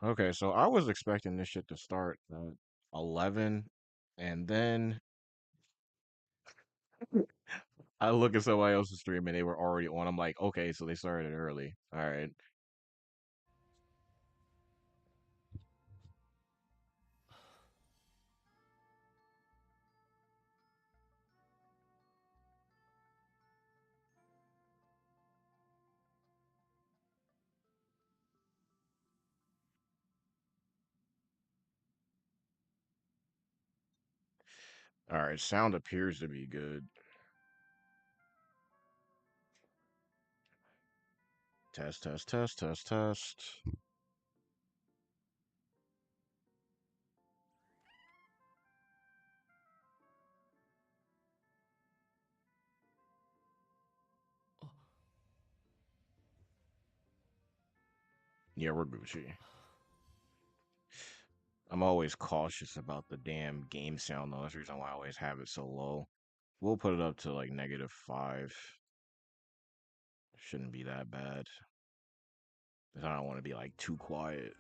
Okay, so I was expecting this shit to start at 11, and then I look at somebody else's stream and they were already on. I'm like, okay, so they started early. All right. All right, sound appears to be good. Test, test, test, test, test. Yeah, we're Gucci. I'm always cautious about the damn game sound though. That's the reason why I always have it so low. We'll put it up to like -5. Shouldn't be that bad. 'Cause I don't want to be like too quiet.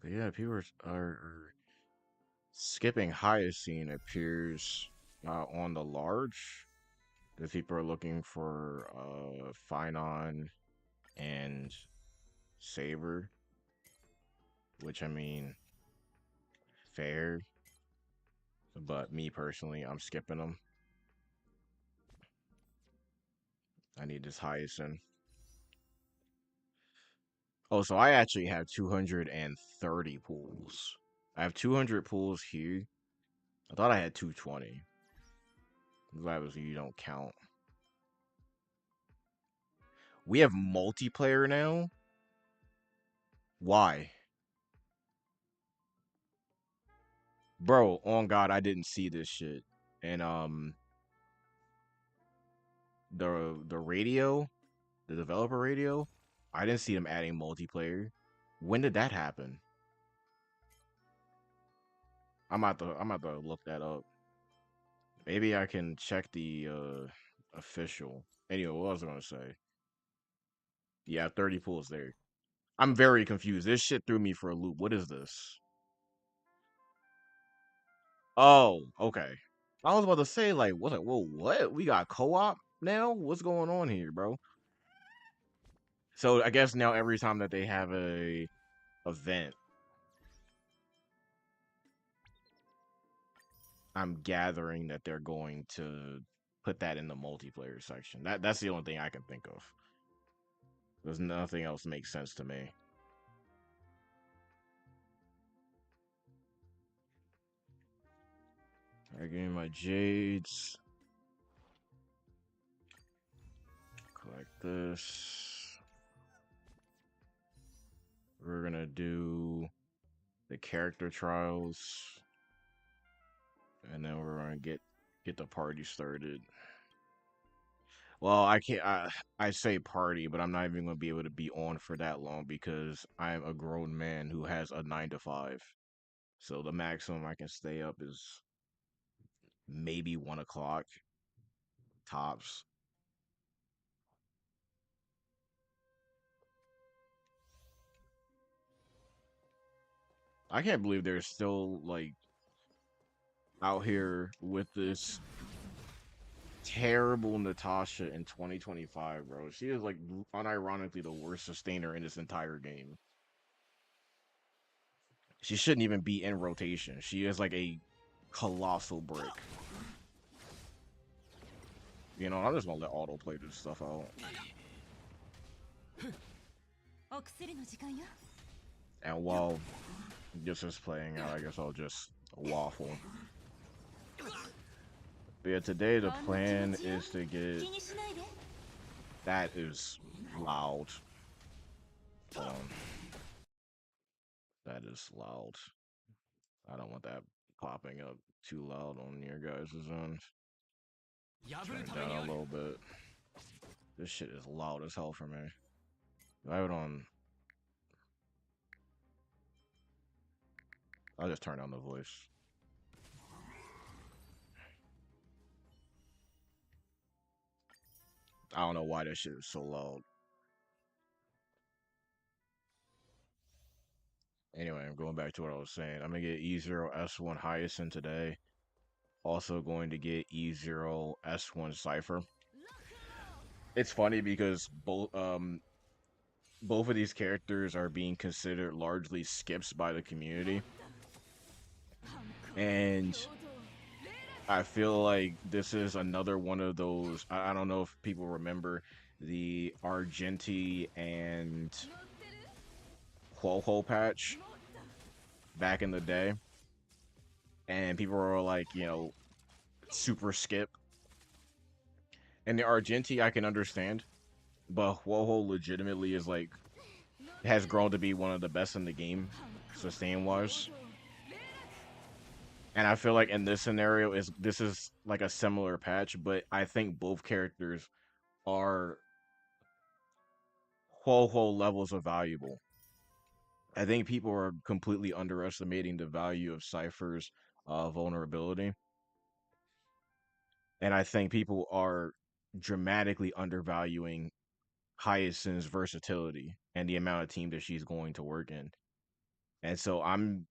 But yeah, people are skipping Hyacine appears on the large. The people are looking for Finon and Saber, which I mean, fair. But me personally, I'm skipping them. I need this Hyacin. Oh, so I actually have 230 pools. I have 200 pools here. I thought I had 220. Obviously, you don't count. We have multiplayer now? Why? Bro, on God, I didn't see this shit. And the radio, the developer radio, I didn't see them adding multiplayer. When did that happen? I'm about to look that up. Maybe I can check the official. Anyway, what was I gonna say? Yeah, 30 pools there. I'm very confused. This shit threw me for a loop. What is this? Oh, okay. I was about to say, like, what? Like, whoa, what? We got co-op now? What's going on here, bro? So I guess now every time that they have a event, I'm gathering that they're going to put that in the multiplayer section. That's the only thing I can think of. There's nothing else makes sense to me. Alright, give me my jades. Collect this. We're gonna do the character trials, and then we're gonna get the party started. Well, I can't. I say party, but I'm not even gonna be able to be on for that long because I'm a grown man who has a 9 to 5. So the maximum I can stay up is maybe 1 o'clock tops. I can't believe they're still like out here with this terrible Natasha in 2025, bro. She is like unironically the worst sustainer in this entire game. She shouldn't even be in rotation. She is like a colossal brick. You know, I'm just gonna let auto play this stuff out. And while this is playing out, I guess I'll just waffle. But yeah, today the plan is to get... That is loud. That is loud. I don't want that popping up too loud on your guys' end. Turn it down a little bit. This shit is loud as hell for me. I have it on... I'll just turn down the voice. I don't know why that shit is so loud. Anyway, I'm going back to what I was saying. I'm gonna get E0 S1 Hyacine today. Also going to get E0 S1 Cypher. It's funny because both of these characters are being considered largely skips by the community. And I feel like this is another one of those. I don't know if people remember the Argenti and Quoho patch back in the day. And people were like, super skip. And the Argenti I can understand, but Quoho legitimately is like, has grown to be one of the best in the game, sustain wise. And I feel like in this scenario this is like a similar patch, but I think both characters are whole levels of valuable. I think people are completely underestimating the value of Cypher's vulnerability, and I think people are dramatically undervaluing Hyacinth's versatility and the amount of team that she's going to work in. And so I'm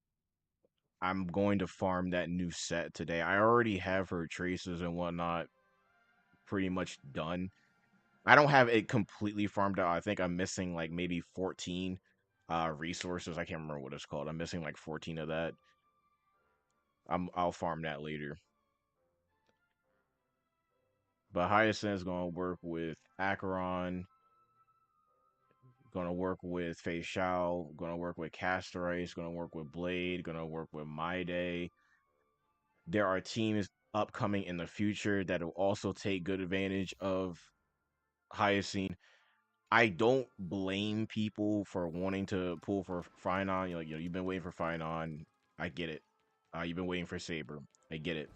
going to farm that new set today. I already have her traces and whatnot pretty much done. I don't have it completely farmed out. I think I'm missing like maybe 14 resources. I can't remember what it's called. I'm missing like 14 of that. I'll farm that later. But Hyacinth is gonna work with Acheron, gonna work with Fei Shao, gonna work with Castorice, gonna work with Blade, gonna work with My Day. There are teams upcoming in the future that will also take good advantage of Hyacine. I don't blame people for wanting to pull for Finon. You've been waiting for Finon. I get it. You've been waiting for Saber. I get it.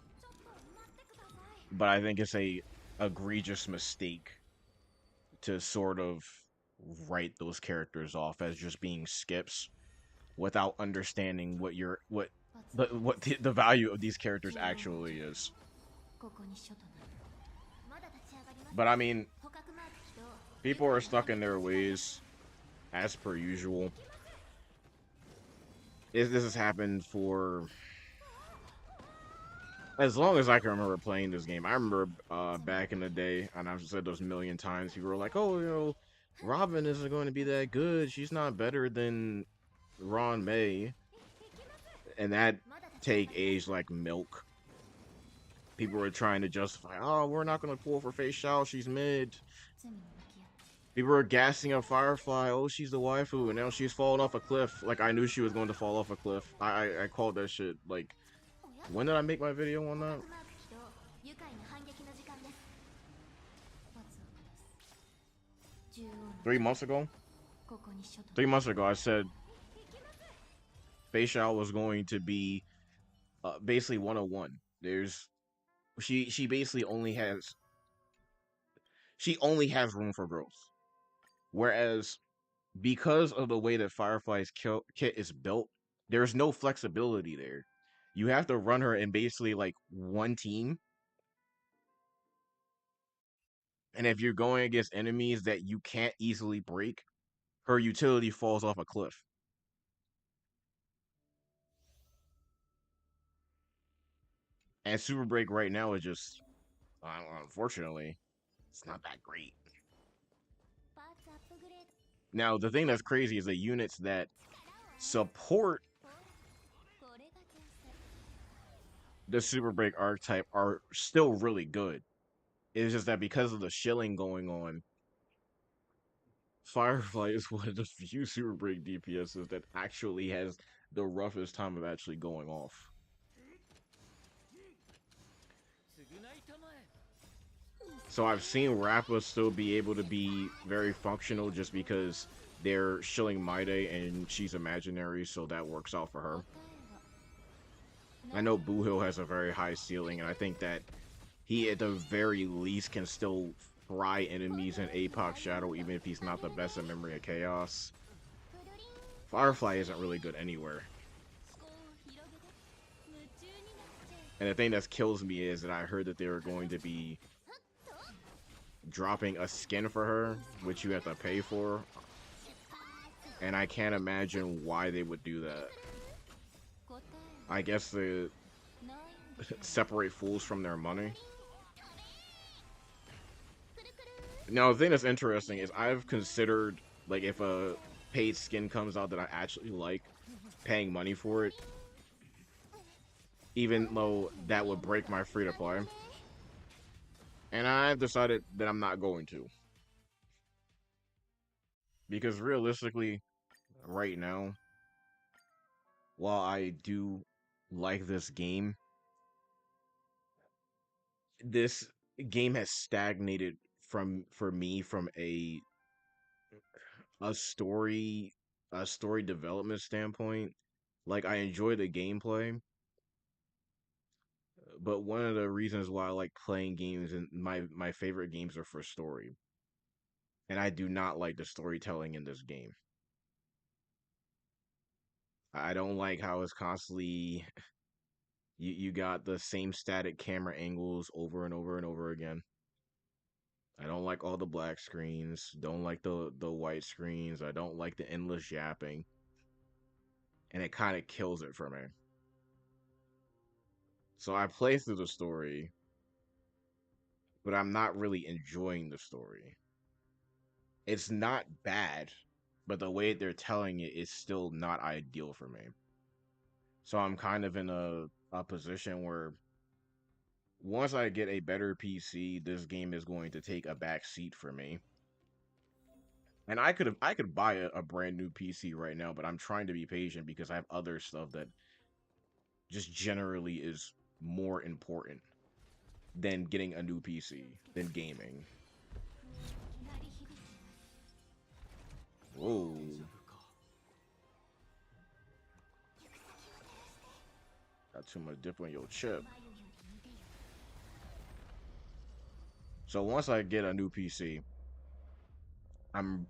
But I think it's a egregious mistake to sort of write those characters off as just being skips without understanding what the value of these characters actually is. But I mean, people are stuck in their ways as per usual. This has happened for as long as I can remember playing this game. I remember back in the day, and I've said those a million times, people were like, oh, Robin isn't going to be that good. She's not better than Ron May. And that take aged like milk. People were trying to justify, oh, we're not going to pull for Fei Shao. She's mid. People were gassing up Firefly. Oh, she's the waifu, and now she's falling off a cliff. Like, I knew she was going to fall off a cliff. I called that shit, like, when did I make my video on that? 3 months ago? 3 months ago, I said Fei Shao was going to be basically 101. She basically only has room for growth. Whereas because of the way that Firefly's kit is built, there's no flexibility there. You have to run her in basically like one team. And if you're going against enemies that you can't easily break, her utility falls off a cliff. And Super Break right now is just, unfortunately, it's not that great. Now, the thing that's crazy is the units that support the Super Break archetype are still really good. It's just that because of the shilling going on, Firefly is one of the few Super Break DPSs that actually has the roughest time of actually going off. So I've seen Rappa still be able to be very functional just because they're shilling Maide and she's imaginary, so that works out for her. I know Boohill has a very high ceiling, and I think that he at the very least can still fry enemies in APOC Shadow even if he's not the best in Memory of Chaos. Firefly isn't really good anywhere. And the thing that kills me is that I heard that they were going to be dropping a skin for her, which you have to pay for. and I can't imagine why they would do that. I guess to separate fools from their money. Now, the thing that's interesting is I've considered, like, if a paid skin comes out that I actually like, paying money for it, even though that would break my free to play. And I've decided that I'm not going to. Because realistically, right now, while I do like this game has stagnated for me from a story a story development standpoint. Like I enjoy the gameplay, but one of the reasons why I like playing games and my favorite games are for story. And I do not like the storytelling in this game. I don't like how it's constantly you got the same static camera angles over and over and over again. I don't like all the black screens, don't like the white screens, I don't like the endless yapping, and it kind of kills it for me. So I play through the story, but I'm not really enjoying the story. It's not bad, but the way they're telling it is still not ideal for me. So I'm kind of in a position where once I get a better PC, this game is going to take a back seat for me. And I could buy a brand new PC right now, but I'm trying to be patient because I have other stuff that just generally is more important than getting a new PC, than gaming. Whoa. Got too much dip on your chip. So once I get a new PC, I'm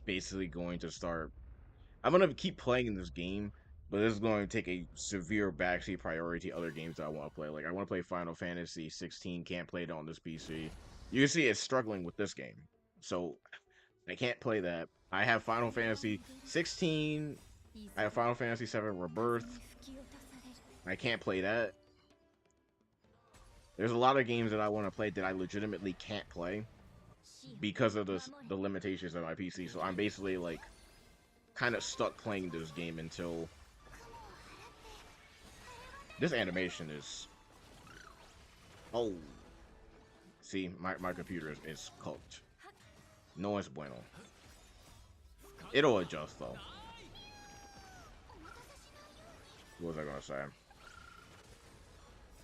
basically going to start. I'm gonna keep playing this game, but this is going to take a severe backseat priority to other games that I want to play. Like I want to play Final Fantasy 16, can't play it on this PC. You can see it's struggling with this game, so I can't play that. I have Final Fantasy 16. I have Final Fantasy 7 Rebirth. I can't play that. There's a lot of games that I want to play that I legitimately can't play because of the limitations of my PC. So I'm basically like kind of stuck playing this game until this animation is. Oh, see, my computer is cooked. No es bueno. It'll adjust though. What was I gonna say?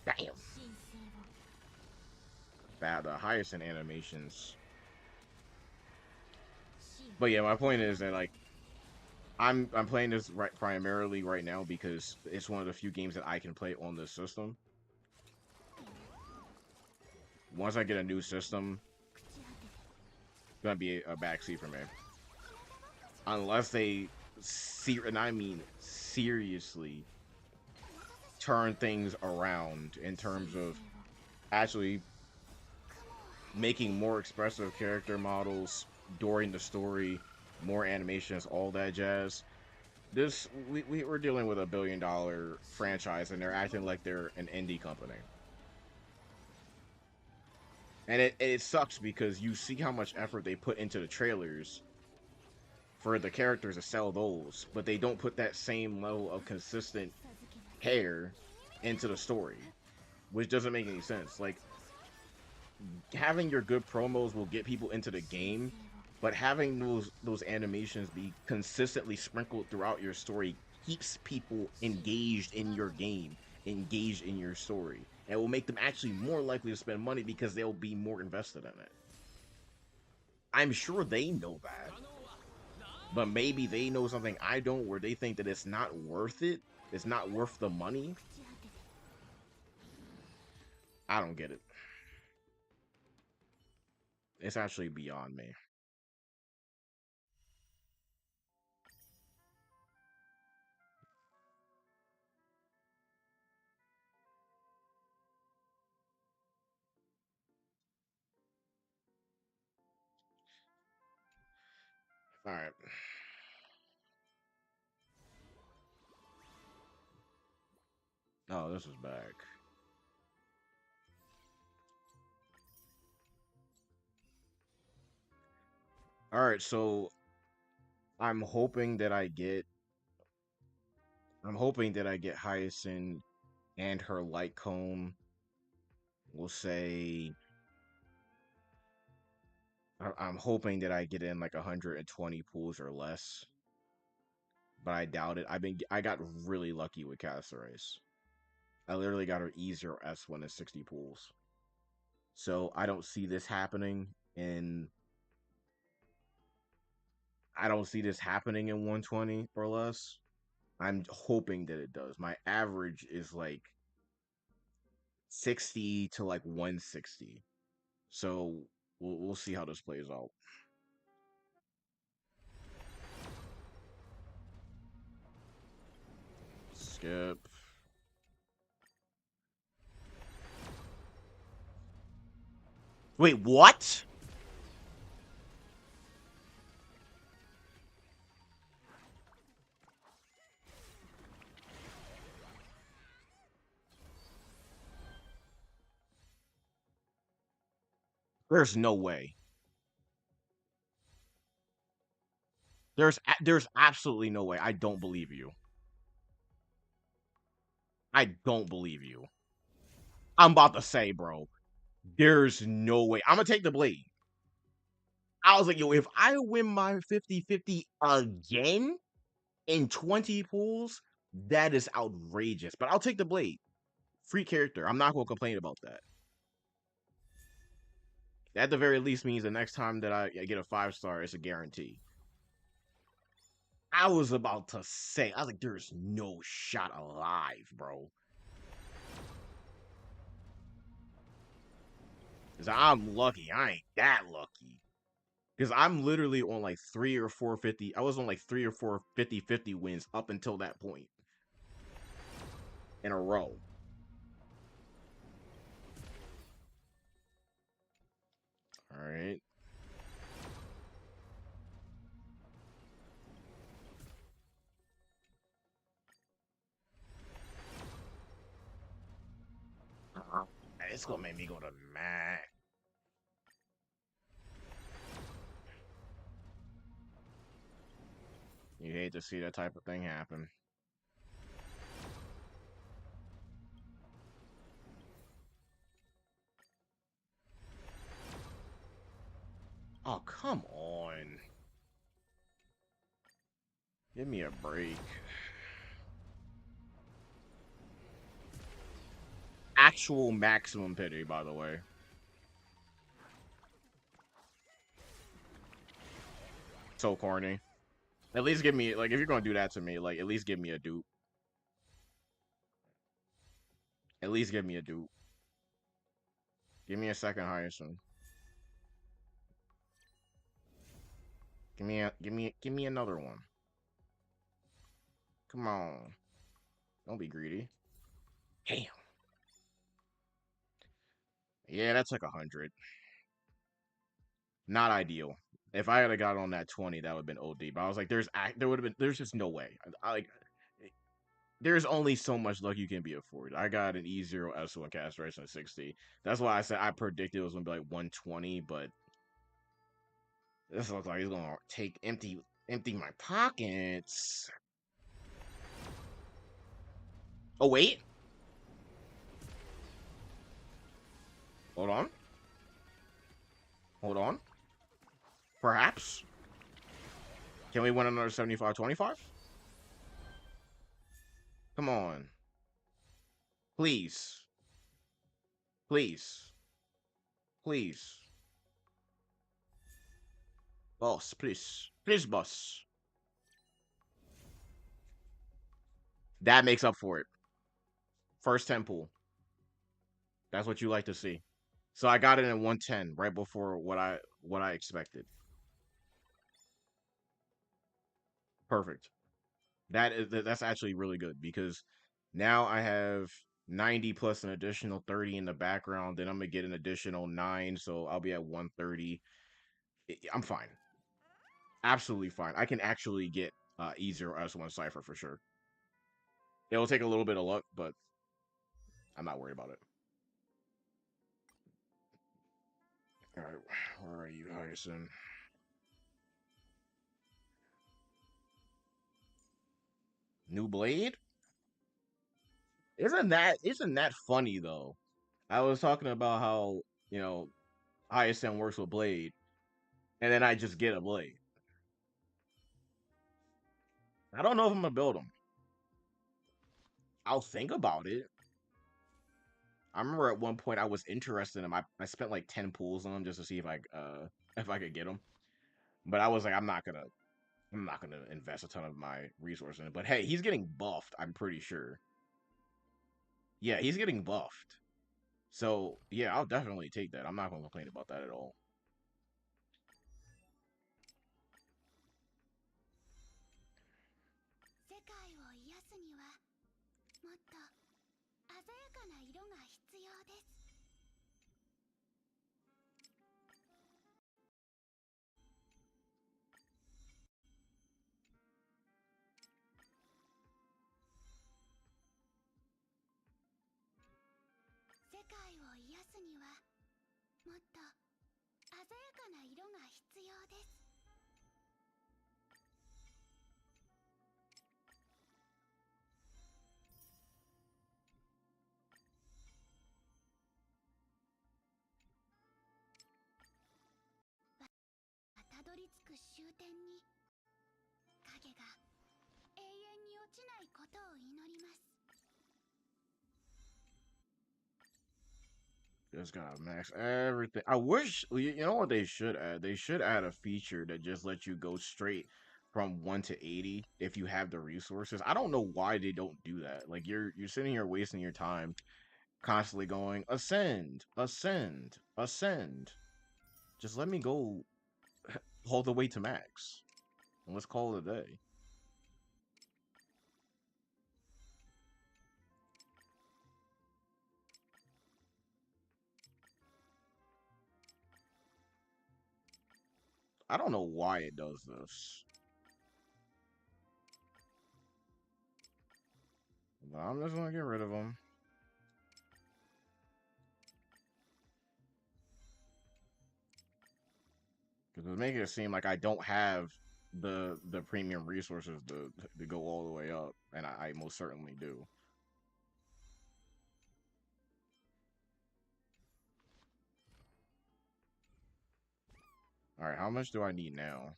Damn. Bad. The Hyacine animations. But yeah, my point is that like I'm playing this primarily right now because it's one of the few games that I can play on this system. Once I get a new system, it's gonna be a backseat for me. Unless they and I mean seriously turn things around in terms of actually making more expressive character models during the story, more animations, all that jazz. This we're dealing with $1 billion franchise, and they're acting like they're an indie company, and it sucks because you see how much effort they put into the trailers for the characters to sell those, but they don't put that same level of consistent care into the story, which doesn't make any sense. Like having your good promos will get people into the game, but having those animations be consistently sprinkled throughout your story keeps people engaged in your game, engaged in your story, and will make them actually more likely to spend money because they'll be more invested in it. I'm sure they know that, but maybe they know something I don't, where they think that it's not worth it. It's not worth the money. I don't get it. It's actually beyond me. All right. Oh, this is back. All right, so I'm hoping that I get I'm hoping that I get Hyacine and her light cone. We'll say I'm hoping that I get in like 120 pools or less, but I doubt it. I got really lucky with Caceres. I literally got her easier S1 in 60 pools. So in I don't see this happening in 120 or less. I'm hoping that it does. My average is like 60 to like 160. So we'll see how this plays out. Skip. Wait, what? There's no way. There's absolutely no way. I don't believe you. I don't believe you. I'm about to say, bro. There's no way. I'm gonna take the blade. I was like, yo, if I win my 50-50 again in 20 pools, that is outrageous. But I'll take the blade. Free character. I'm not gonna complain about that. At the very least means the next time that I get a 5-star, it's a guarantee. I was about to say, I was like, there's no shot alive, bro. Cause I'm lucky. I ain't that lucky. Because I'm literally on like 3 or 4 50. I was on like 3 or 4 50-50 wins up until that point in a row. All right. It's gonna make me go to mad. You hate to see that type of thing happen. Oh, come on. Give me a break. Actual maximum pity, by the way. So corny. At least give me, like, if you're gonna do that to me, like, at least give me a dupe. At least give me a dupe. Give me a second Hyacin. Give me another one. Come on. Don't be greedy. Damn. Yeah, that's like 100. Not ideal. If I had got on that 20, that would have been OD. But I was like, there would have been, there's just no way. Like, there's only so much luck you can be afforded. I got an E0 S1 cast race on 60. That's why I said I predicted it was gonna be like 120, but this looks like it's gonna take empty my pockets. Oh wait, hold on, hold on. Perhaps can we win another 75-25? Come on, please, please, please, boss, please, please, boss. That makes up for it. First 10 pool. That's what you like to see. So I got it in 110 right before what I expected. Perfect. That's actually really good because now I have 90 plus an additional 30 in the background. Then I'm gonna get an additional 9, so I'll be at 130. I'm fine, absolutely fine. I can actually get E0 S1 Cipher for sure. It'll take a little bit of luck, but I'm not worried about it. All right, where are you, Hyacine? New Blade? Isn't that funny though? I was talking about how you know Hyacine works with Blade, and then I just get a Blade. I don't know if I'm gonna build them. I'll think about it. I remember at one point I was interested in him. I spent like 10 pools on him just to see if I could get him. But I was like, I'm not gonna invest a ton of my resources in it. But hey, he's getting buffed, I'm pretty sure. Yeah, he's getting buffed. So yeah, I'll definitely take that. I'm not gonna complain about that at all. 世界を癒すにはもっと鮮やかな色が必要です。世界を癒すにはもっと鮮やかな色が必要です。たどり着く終点に影が永遠に落ちないことを祈ります。Just gotta max everything. I wish you know what they should add? They should add a feature that just lets you go straight from 1 to 80 if you have the resources. I don't know why they don't do that. Like you're sitting here wasting your time constantly going ascend, ascend, ascend. Just let me go all the way to max. And let's call it a day. I don't know why it does this. But I'm just gonna get rid of them. Because it's making it seem like I don't have the premium resources to go all the way up, and I most certainly do. All right, how much do I need now?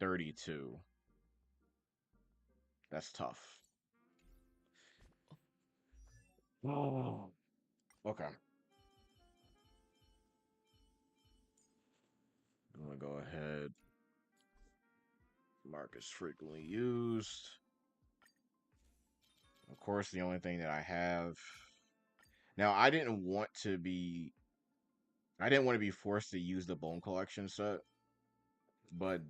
32. That's tough. Oh. Okay. I'm gonna go ahead. Mark is frequently used. Of course, the only thing that I have now, I didn't want to be forced to use the bone collection set, but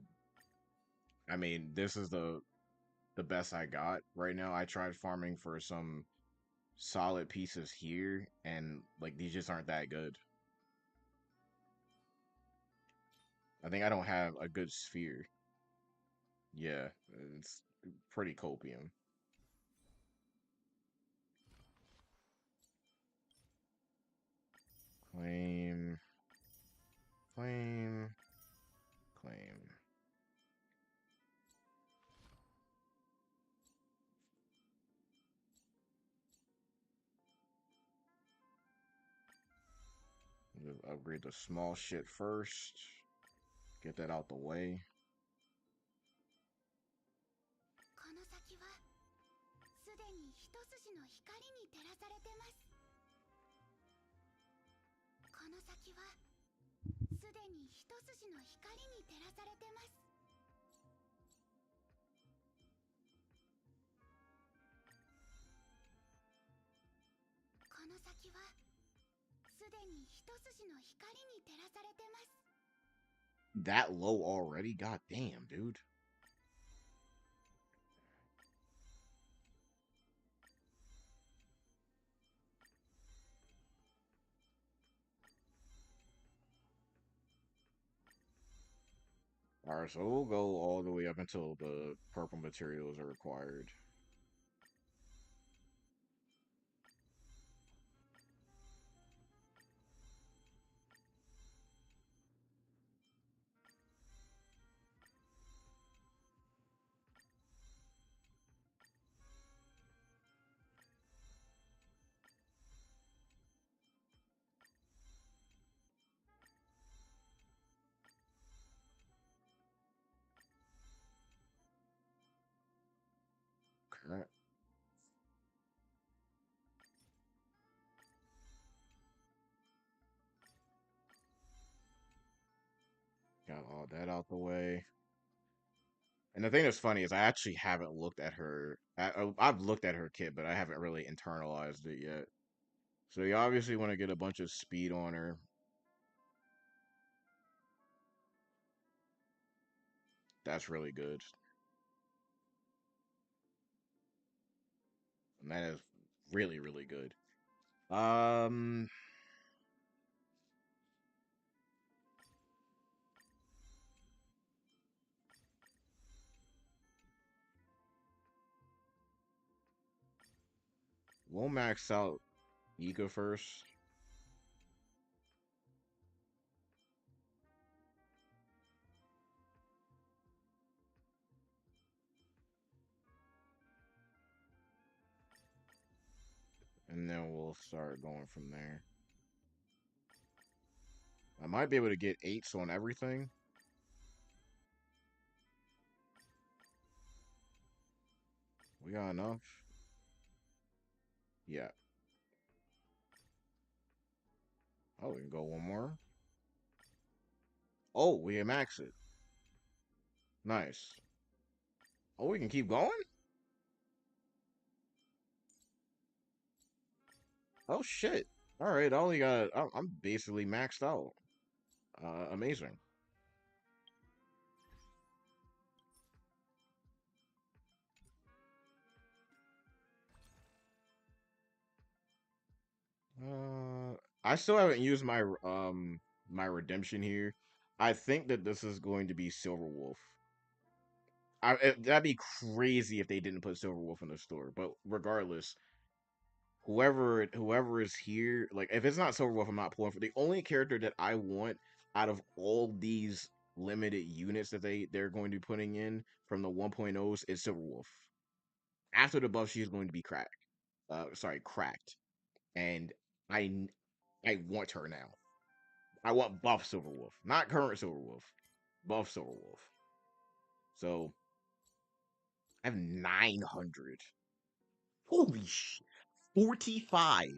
I mean, this is the best I got right now. I tried farming for some solid pieces here, and like these just aren't that good. I think I don't have a good sphere. Yeah, it's pretty copium. Claim, claim, claim. Just upgrade the small shit first. Get that out the way. この先はすでに一筋の光に照らされてます。この先はすでに一筋の光に照らされてます。この先はすでに一筋の光に照らされてます。That low already? God damn, dude. Alright, so we'll go all the way up until the purple materials are required. Got all that out the way. And the thing that's funny is I actually haven't looked at her. I've looked at her kit, but I haven't really internalized it yet. So you obviously want to get a bunch of speed on her. That's really good. And that is really, really good. Um, we'll max out Ika first, and then we'll start going from there. I might be able to get eights on everything. We got enough. Yeah. Oh, we can go one more. Oh, we can max it. Nice. Oh, we can keep going? Oh, shit. All right, I only got. I'm basically maxed out. Amazing. I still haven't used my redemption here. I think that this is going to be Silver Wolf. That'd be crazy if they didn't put Silver Wolf in the store. But regardless, whoever is here, like if it's not Silver Wolf, I'm not pulling for the only character that I want out of all these limited units that they're going to be putting in from the 1.0s is Silver Wolf. After the buff, she's going to be cracked. Sorry, cracked. And I I want her now. I want buff Silver Wolf, not current Silver Wolf, buff Silver Wolf. So I have 900. Holy shit. 45.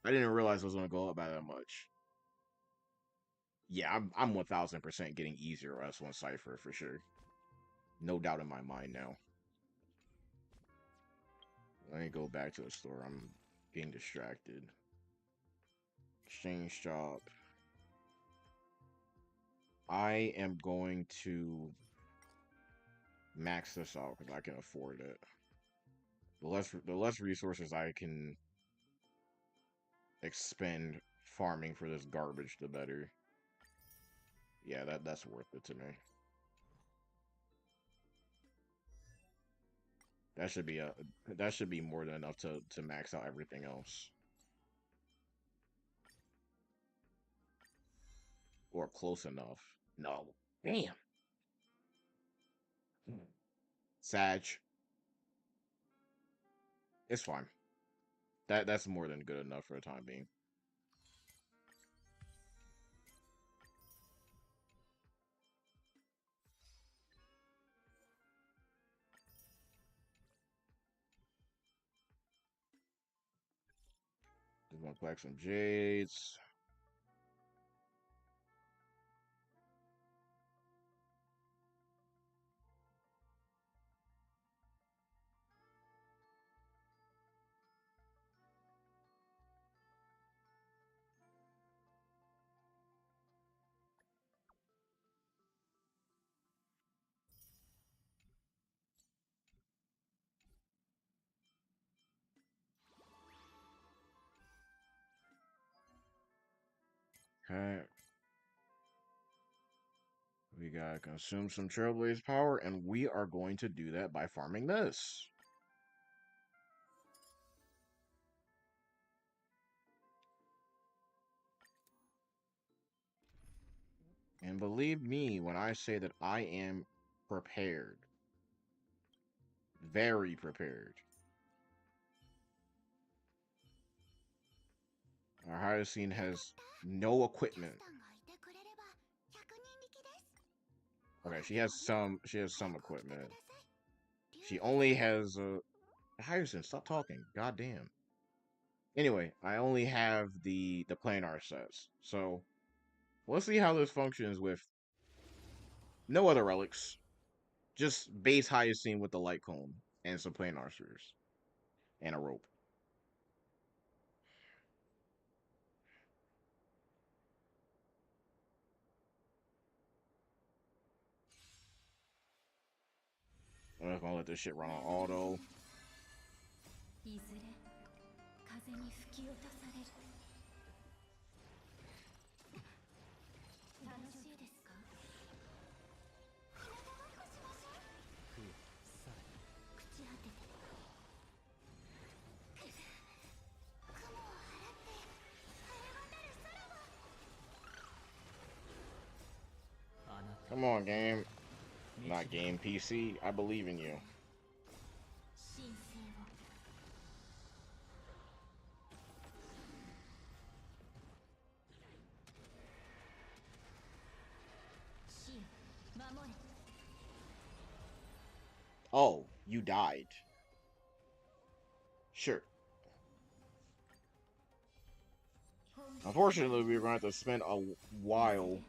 I didn't realize it was going to go up by that much. Yeah, I'm 1000% getting easier S1 Cypher for sure. No doubt in my mind now. Let me go back to the store. I'm getting distracted. Exchange shop. I am going to max this out because I can afford it. The less resources I can expend farming for this garbage, the better. Yeah, that's worth it to me. That should be a that should be more than enough to max out everything else. Or close enough. No. Damn. Sag. It's fine. That's more than good enough for the time being. Just gonna collect some jades. Okay. We gotta consume some Trailblaze power, and we are going to do that by farming this. And believe me when I say that I am prepared. Very prepared. Our Hyacine has no equipment. Okay, she has some equipment. She only has a Hyacine, stop talking. God damn. Anyway, I only have the planar sets. So We'll see how this functions with no other relics. Just base Hyacine with the light cone and some planar spheres and a rope. I'm just gonna let this shit run on auto. いずれ風に吹き落とされる。楽しいですか？体を起こしましょう。朽ち果てて雲を払って晴れ渡る空を。 Come on, game. Not game PC. I believe in you. 神聖を。死よ守れ。 Oh, you died. Sure. Unfortunately, we're going to have to spend a while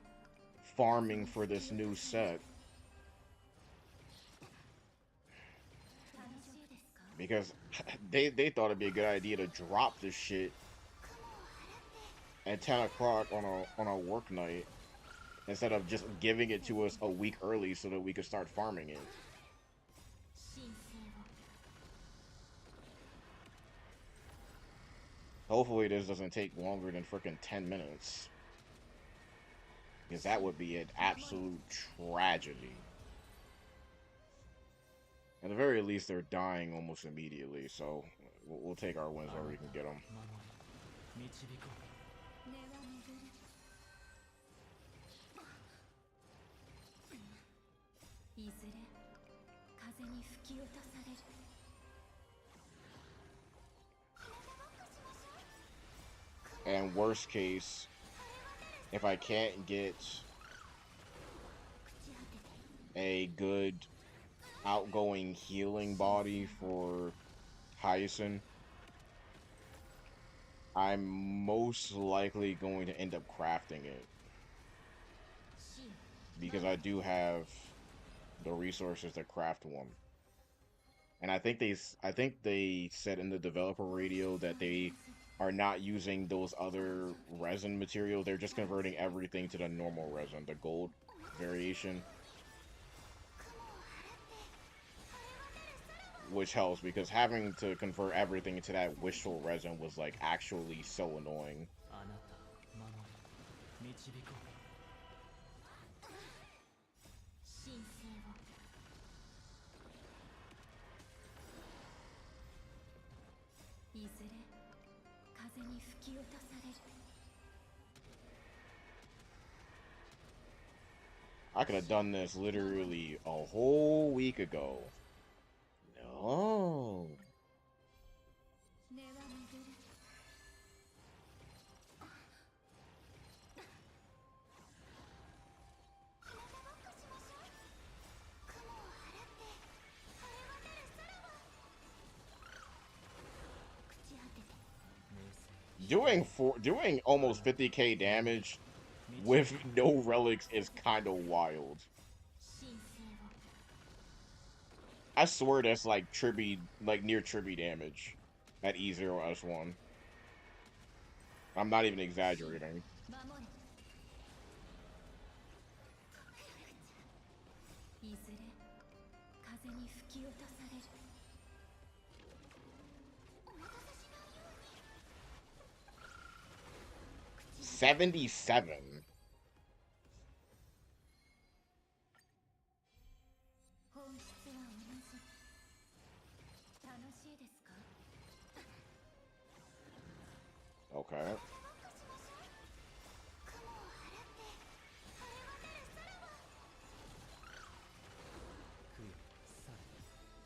farming for this new set. Because they thought it'd be a good idea to drop this shit at 10 o'clock on a work night instead of just giving it to us a week early so that we could start farming it. Hopefully this doesn't take longer than freaking 10 minutes. Because that would be an absolute tragedy. At the very least, they're dying almost immediately, so we'll take our wins where we can get them. いずれ風に吹き落とされる。 And worst case, if I can't get a good outgoing healing body for Hyacine, I'm most likely going to end up crafting it. Because I do have the resources to craft one. And I think they said in the developer radio that they are not using those other resin materials. They're just converting everything to the normal resin, the gold variation. Which helps because having to convert everything into that wishful resin was like actually so annoying. いずれ風に吹き落とされる。 I could have done this literally a whole week ago. No. 根は巡る。 Doing almost 50k damage with no relics is kind of wild. I swear that's like near Tribby damage at E0S1. I'm not even exaggerating. $77. Okay.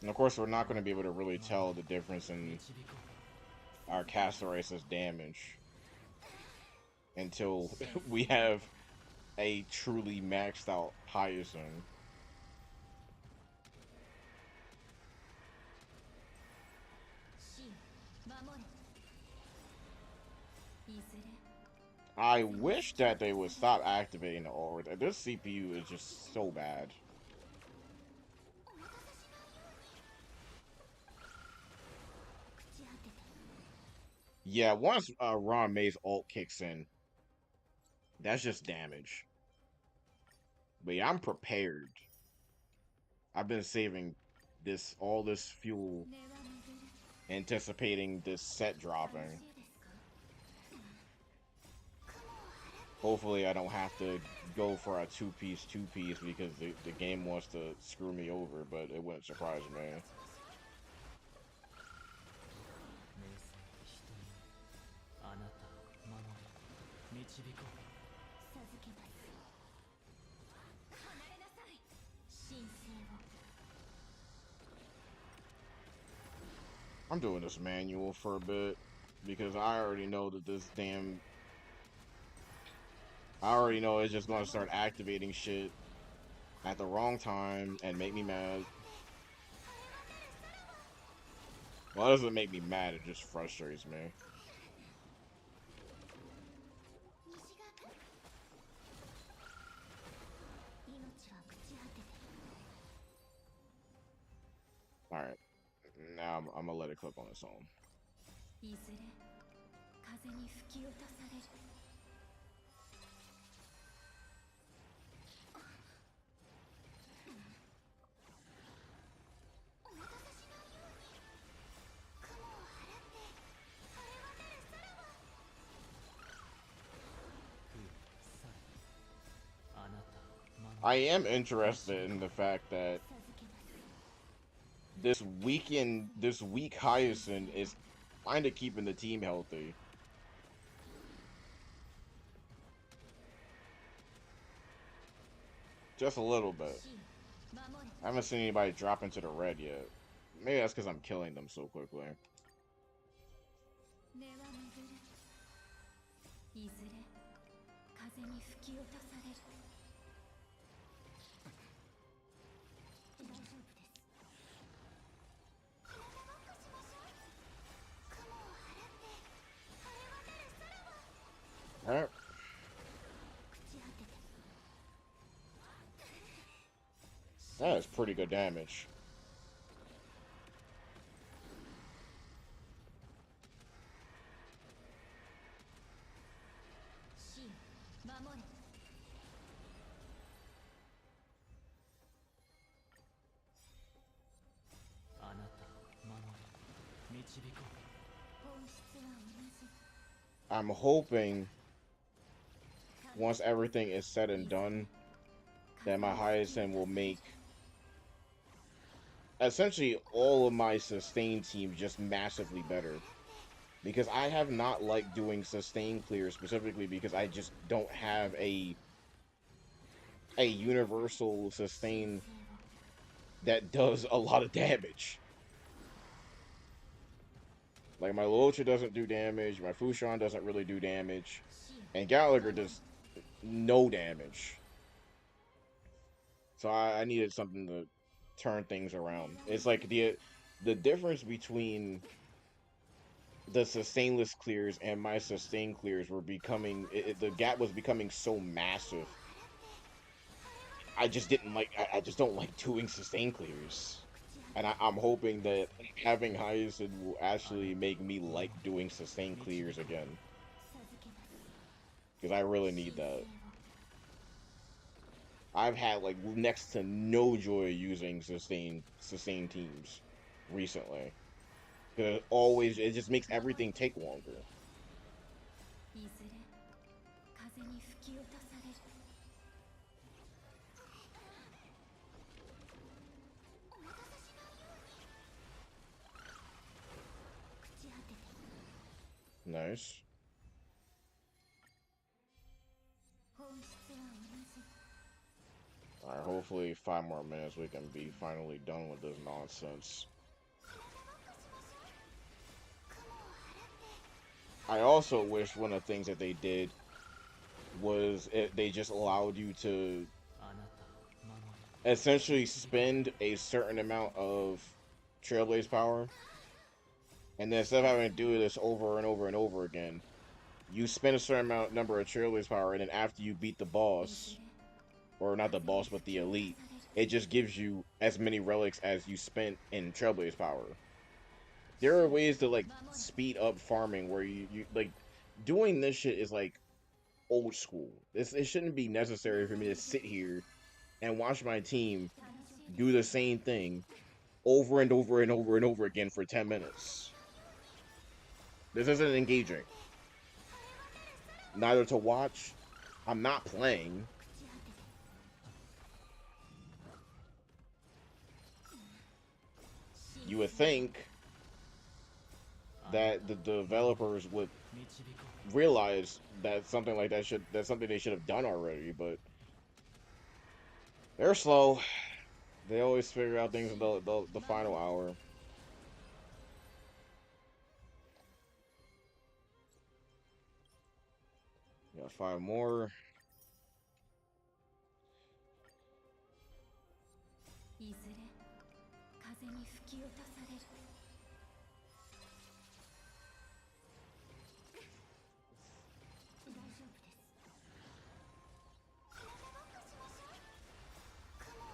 And of course, we're not going to be able to really tell the difference in our Castorice's damage until we have a truly maxed out Hyacine. I wish that they would stop activating the aura. This CPU is just so bad. Yeah, once Ron May's ult kicks in, that's just damage. But yeah, I'm prepared. I've been saving all this fuel, anticipating this set dropping. Hopefully I don't have to go for a two-piece because the game wants to screw me over, but it wouldn't surprise me. I'm doing this manual for a bit because I already know that I already know it's just going to start activating shit at the wrong time and make me mad. Well, it doesn't make me mad, it just frustrates me. Alright, now I'm gonna let it cook on its own. I am interested in the fact that this weak Hyacine is kind of keeping the team healthy. Just a little bit. I haven't seen anybody drop into the red yet. Maybe that's because I'm killing them so quickly. Alright. That is pretty good damage. I'm hoping once everything is said and done that my Hyacine will make essentially all of my sustain team just massively better. Because I have not liked doing sustain clear specifically because I just don't have a universal sustain that does a lot of damage. Like, my Luocha doesn't do damage, my Fushan doesn't really do damage, and Gallagher does no damage. So I needed something to turn things around. It's like the difference between the sustainless clears and my sustain clears were becoming the gap was becoming so massive. I just didn't like I just don't like doing sustain clears. And I'm hoping that having Hyacine will actually make me like doing sustain clears again. Because I really need that. I've had like next to no joy using sustain teams recently. Because it just makes everything take longer. Nice. Alright, hopefully 5 more minutes we can be finally done with this nonsense. I also wish one of the things that they did was they just allowed you to essentially spend a certain amount of Trailblaze power, and then instead of having to do this over and over and over again, you spend a certain number of trailers power, and then after you beat the boss, or not the boss, but the elite, it just gives you as many relics as you spent in Trailblaze power. There are ways to like speed up farming where you like doing this shit is like old school. It shouldn't be necessary for me to sit here and watch my team do the same thing over and over and over and over again for 10 minutes. This isn't engaging. Neither to watch. I'm not playing. You would think that the developers would realize that something like that's something they should have done already, but they're slow. They always figure out things in the final hour. Got 5 more.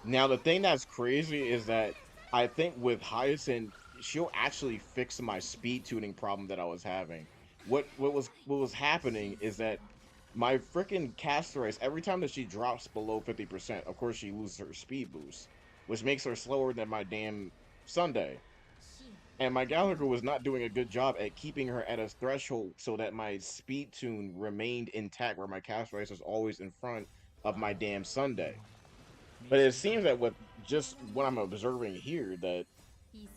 Now the thing that's crazy is that I think with Hyacine, she'll actually fix my speed tuning problem that I was having. What was happening is that my freaking caster race, every time that she drops below 50%, of course she loses her speed boost, which makes her slower than my damn Sunday. And my Gallagher was not doing a good job at keeping her at a threshold so that my speed tune remained intact, where my caster race was always in front of my damn Sunday. But it seems that with just what I'm observing here, that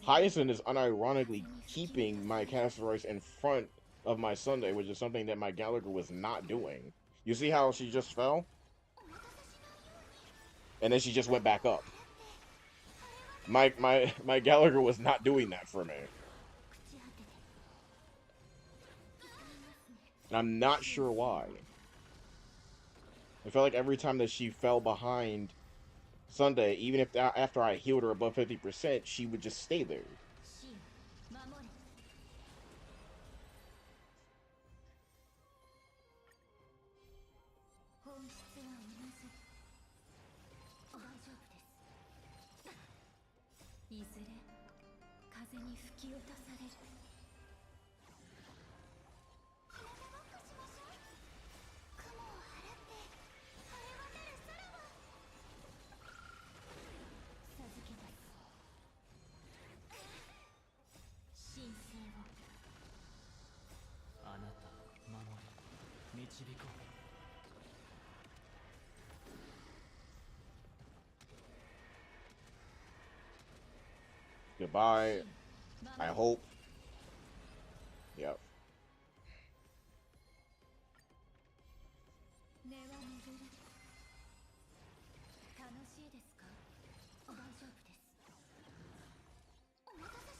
Hyacin is unironically keeping my Castellaris in front of my Sunday, which is something that my Gallagher was not doing. You see how she just fell? And then she just went back up. My Gallagher was not doing that for me. And I'm not sure why. I felt like every time that she fell behind Sunday, even if after I healed her above 50%, she would just stay there. Goodbye. I hope. Yep.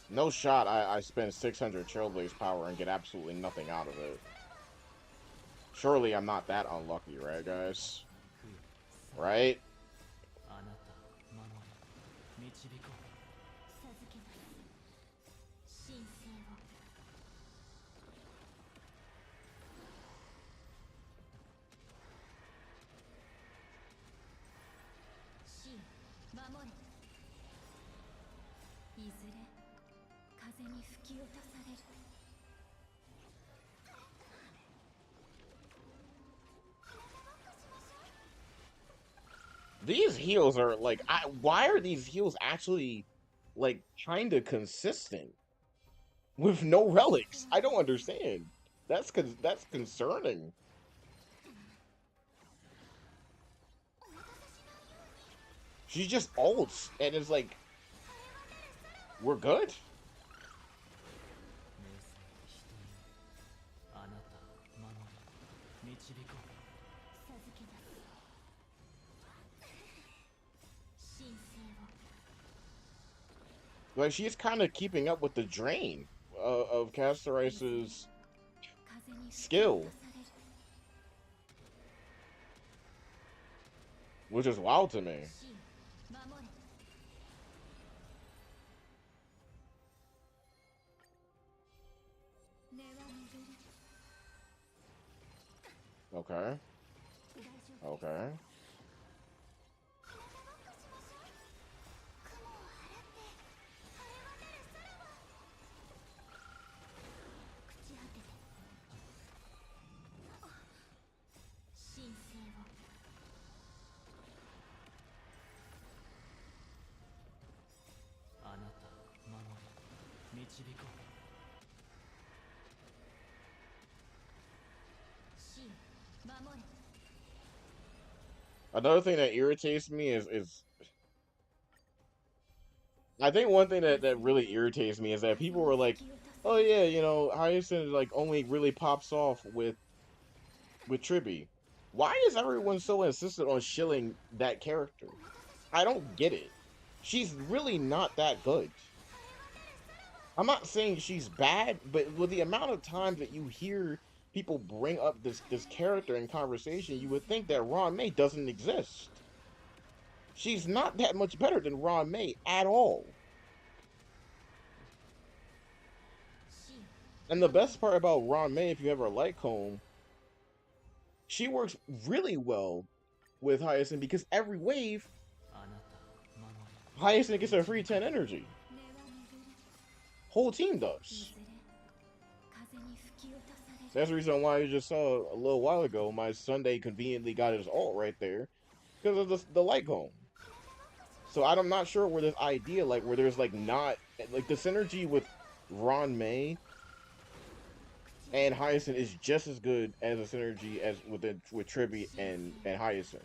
No shot I spend 600 Trailblaze power and get absolutely nothing out of it. Surely I'm not that unlucky, right, guys? Right? These heals are like, why are these heals actually like kind of consistent with no relics? I don't understand. That's concerning. She just ults and is like, we're good. Like she's kind of keeping up with the drain of Castorice's skill, which is wild to me. Okay. 大丈夫です。 Okay. 体を起こしましょう。雲を払って晴れ渡る空は朽ち果てて神聖を。あなたを守り導こう。神守れ。 Another thing that irritates me is I think one thing that really irritates me is that 風 people に were 吹 like, き落とさ "Oh れる。 yeah, you know, Hyacin like only really pops off with Tribby." Why is everyone so insistent on shilling that character? お待たせしま I した。 don't get it. She's really not that good. 晴れ渡る空は I'm not saying she's bad, but with the amount of times that you hear people bring up this character in conversation, you would think that Ron May doesn't exist. She's not that much better than Ron May at all. 神 And the 守れ。 best part about Ron May, if you ever like Home, she works really well with Hyacin because every wave, あなたを守 Hyacin り gets a free 導こ 10 う。 energy. 根は巡る。 Whole team い does. ずれ風に吹き落とされる。 That's the reason why you just saw a little while ago, my Sunday conveniently got his ult right there because of the light cone. So I'm not sure where this idea, like where there's like not like the synergy with Ron May 朽ち果 and て Hyacin is just as good as a synergy as with Tribby 神聖。 and Hyacin.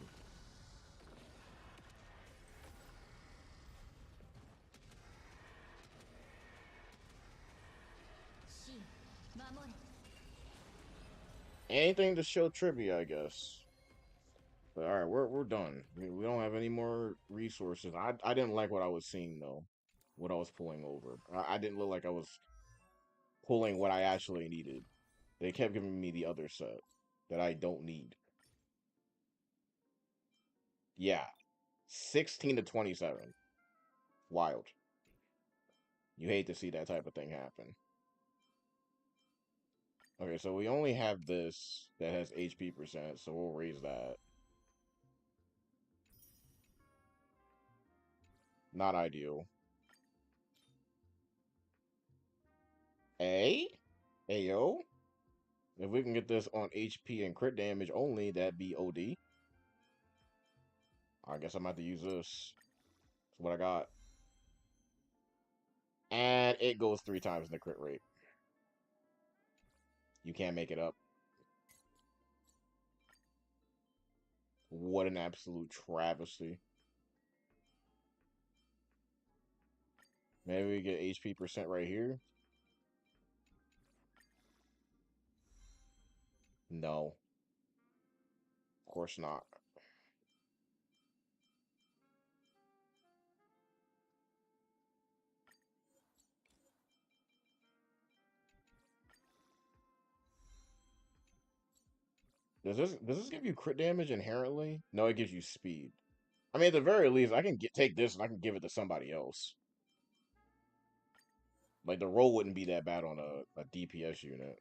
神守れ。 Anything to show Tribby, I guess. But all right, we're done. We don't have any more resources. I didn't like what I was seeing though, what I was pulling over. I didn't look like I was pulling what I actually needed. They kept giving me the other set that I don't need. Yeah, 16 to 27. Wild. You hate to see that type of thing happen. Okay, so we only have this that has HP percent, so we'll raise that. Not ideal. A? Ayo? If we can get this on HP and crit damage only, that'd be OD. I guess I'm about to use this. That's what I got. And it goes 3 times the crit rate. You can't make it up. What an absolute travesty. Maybe we get HP percent right here. No. Of course not. Does this give you crit damage inherently? No, it gives you speed. I mean, at the very least, I can take this and I can give it to somebody else. Like the roll wouldn't be that bad on a DPS unit.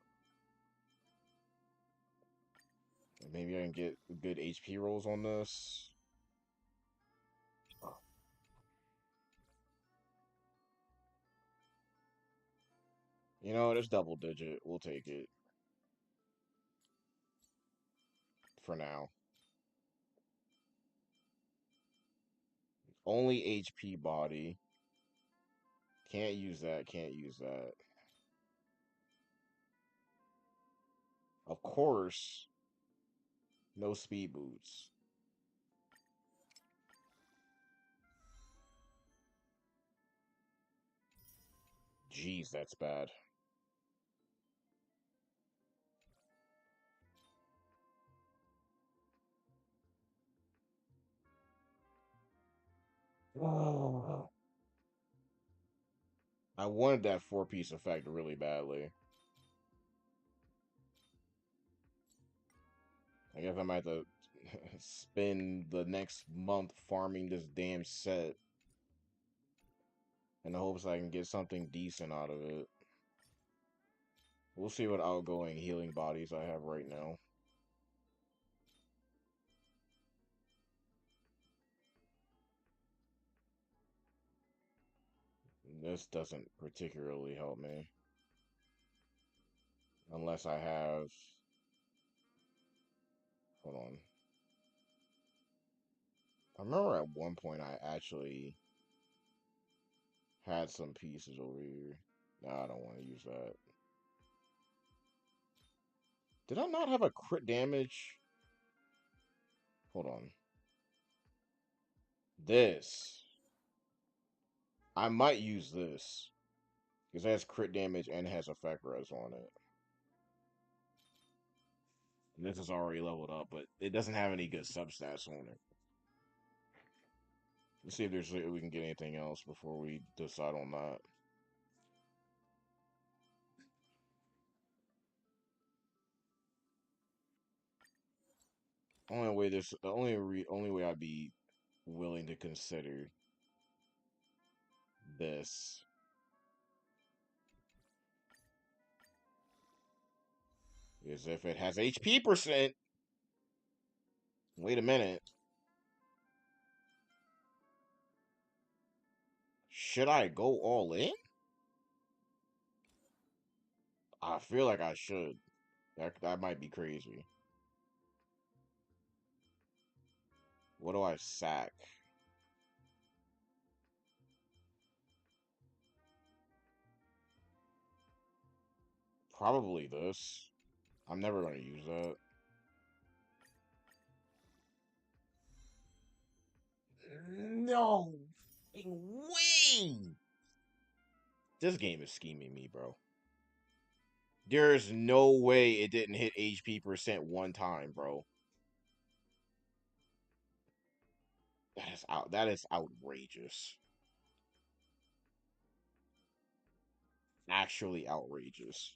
Maybe I can get good HP rolls on this. You know, it's double digit. We'll take it for now. Only HP body. Can't use that. Can't use that. Of course, no speed boots. Jeez, that's bad. I wanted that 4-piece effect really badly. I guess I might have to spend the next month farming this damn set in the hopes I can get something decent out of it. We'll see what outgoing healing bodies I have right now. This doesn't particularly help me. Unless I have... Hold on. I remember at one point I actually had some pieces over here. No, I don't want to use that. Did I not have a crit damage? Hold on. This. I might use this. Because it has crit damage and has effect res on it. And this is already leveled up, but it doesn't have any good substats on it. Let's see if we can get anything else before we decide on that. Only way I'd be willing to consider this is if it has HP percent. Wait a minute. Should I go all in? I feel like I should. That might be crazy. What do I sack? Probably this. I'm never going to use that. No way! This game is scheming me, bro. There's no way it didn't hit HP percent one time, bro. That is outrageous. Actually outrageous.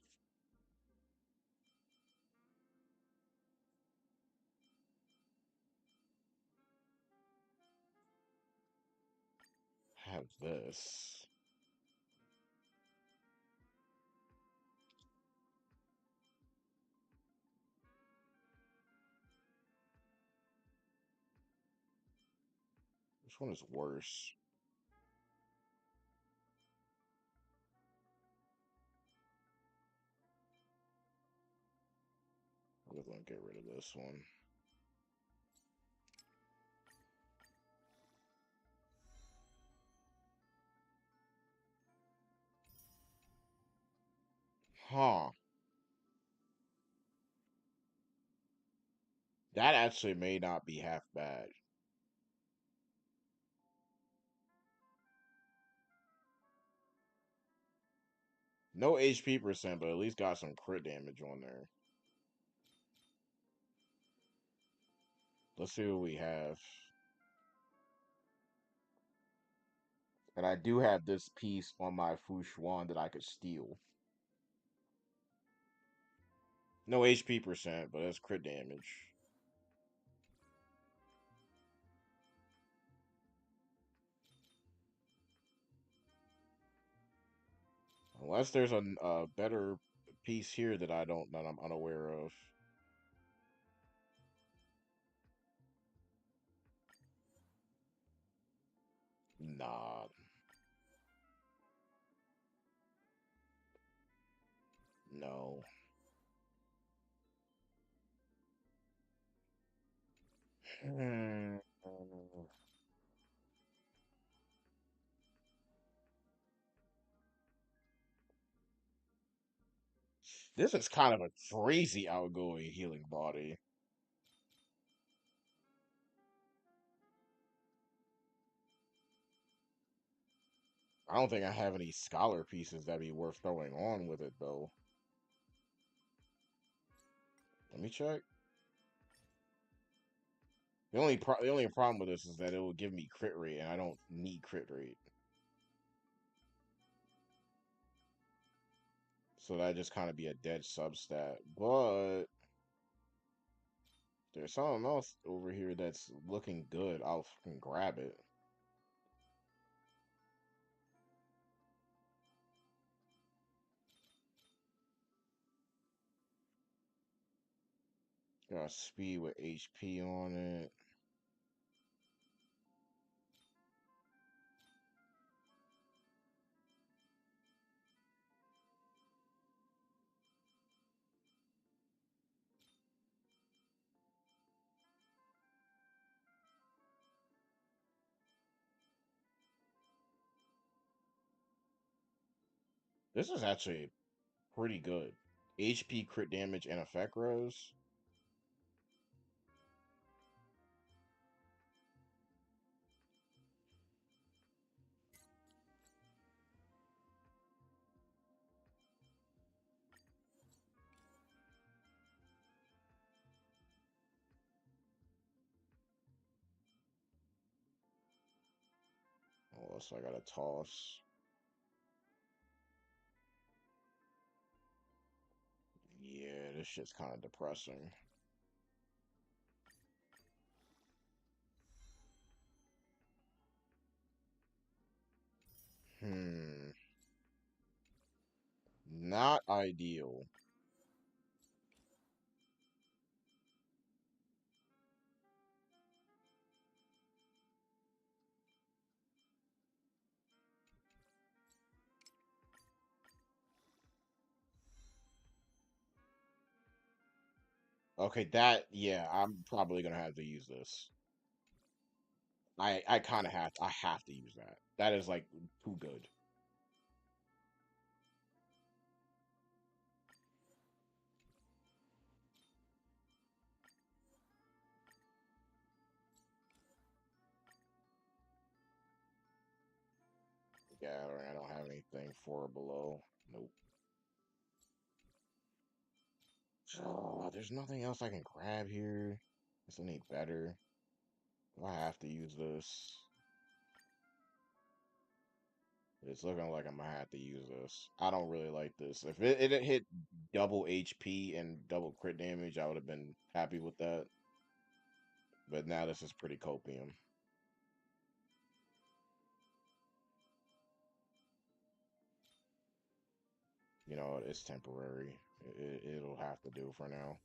Have this. Which one is worse? I'm just gonna get rid of this one. Huh. That actually may not be half bad. No HP percent, but at least got some crit damage on there. Let's see what we have. And I do have this piece on my Fushuan that I could steal. No HP percent, but it's crit damage. Unless there's a better piece here that I'm unaware of. Nah. No. Hmm. This is kind of a crazy outgoing healing body. I don't think I have any scholar pieces that'd be worth throwing on with it though. Let me check. The only problem with this is that it will give me crit rate, and I don't need crit rate. So that just kind of be a dead substat. But there's something else over here that's looking good. I'll fucking grab it. Got speed with HP on it. This is actually pretty good. HP, crit damage, and effect res. Oh, so I gotta toss. Yeah, this shit's kind of depressing. Hmm. Not ideal. Okay, yeah, I'm probably gonna have to use this. I kind of I have to use that. That is like too good. Gathering, I don't have anything for or below. Nope. Oh, there's nothing else I can grab here. This any better. Do I have to use this? It's looking like I'm gonna have to use this. I don't really like this. If it had hit double HP and double crit damage, I would have been happy with that. But now this is pretty copium. You know, it's temporary. It'll have to do for now.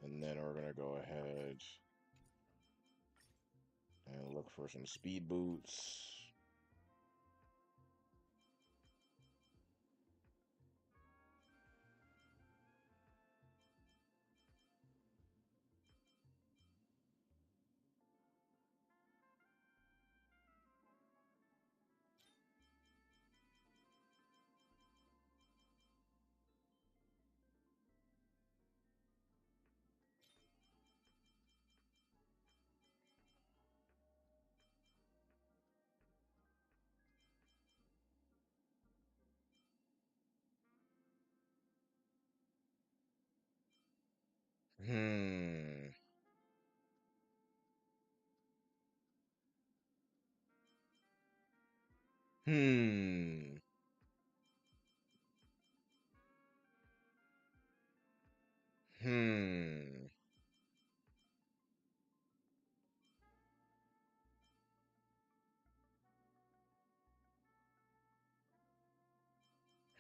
And then we're gonna go ahead and look for some speed boots. Hmm. Hmm. Hmm.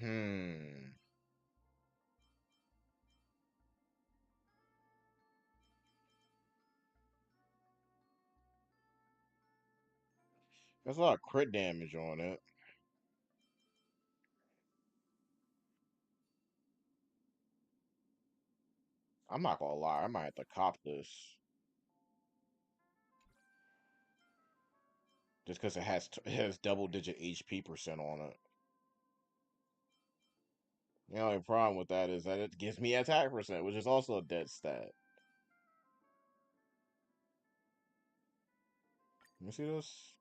Hmm. There's a lot of crit damage on it. I'm not gonna lie, I might have to cop this just because it has double digit HP percent on it. The only problem with that is that it gives me attack percent, which is also a dead stat. Let me see this.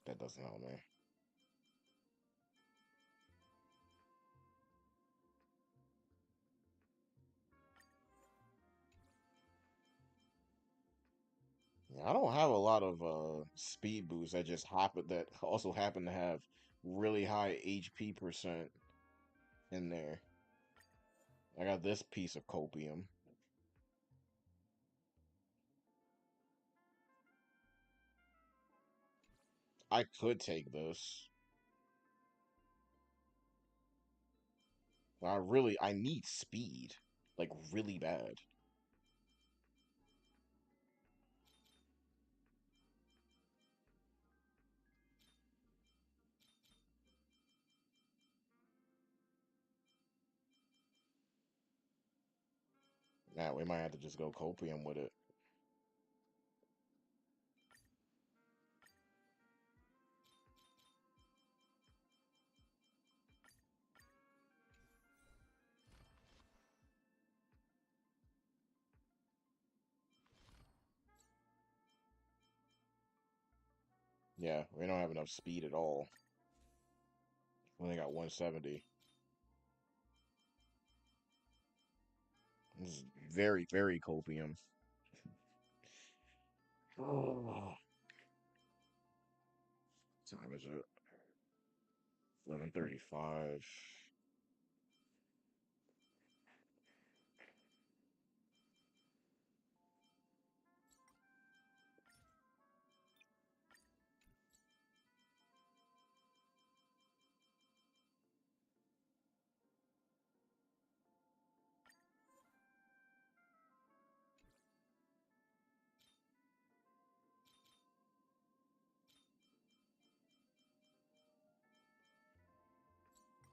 That doesn't help me. Yeah, I don't have a lot of speed boosts that also happen to have really high HP percent in there. I got this piece of copium. I could take this. But I need speed. Like really bad. Yeah, we might have to just go copium with it. Yeah, we don't have enough speed at all. We only got 170. This is very, very copium. Oh. What time is it? 11:35.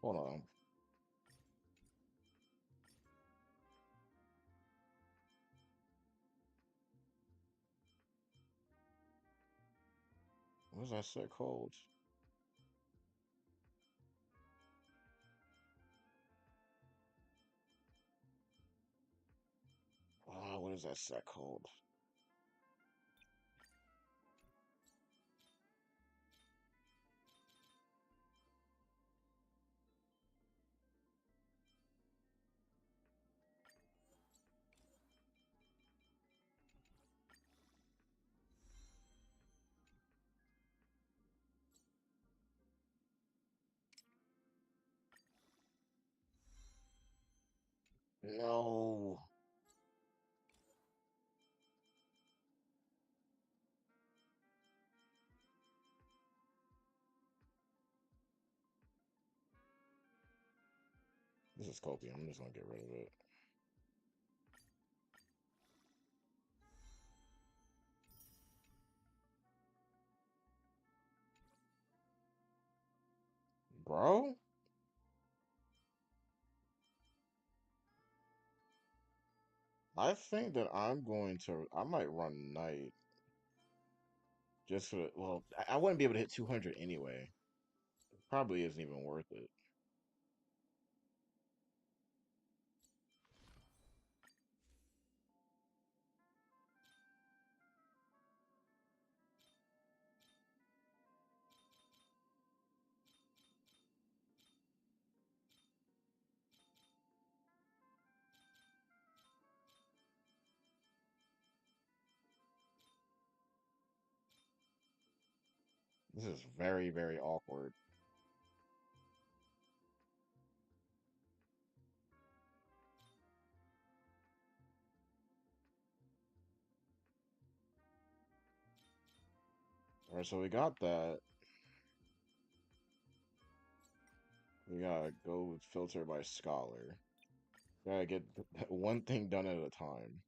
Hold on. What's that set called? Oh, what is that set called? No. This is copium. I'm just gonna get rid of it. Bro? I think that I might run Knight. Just for, well, I wouldn't be able to hit 200 anyway. Probably isn't even worth it. This is very, very awkward. All right, so we got that. We gotta go with filter by scholar. Gotta get one thing done at a time.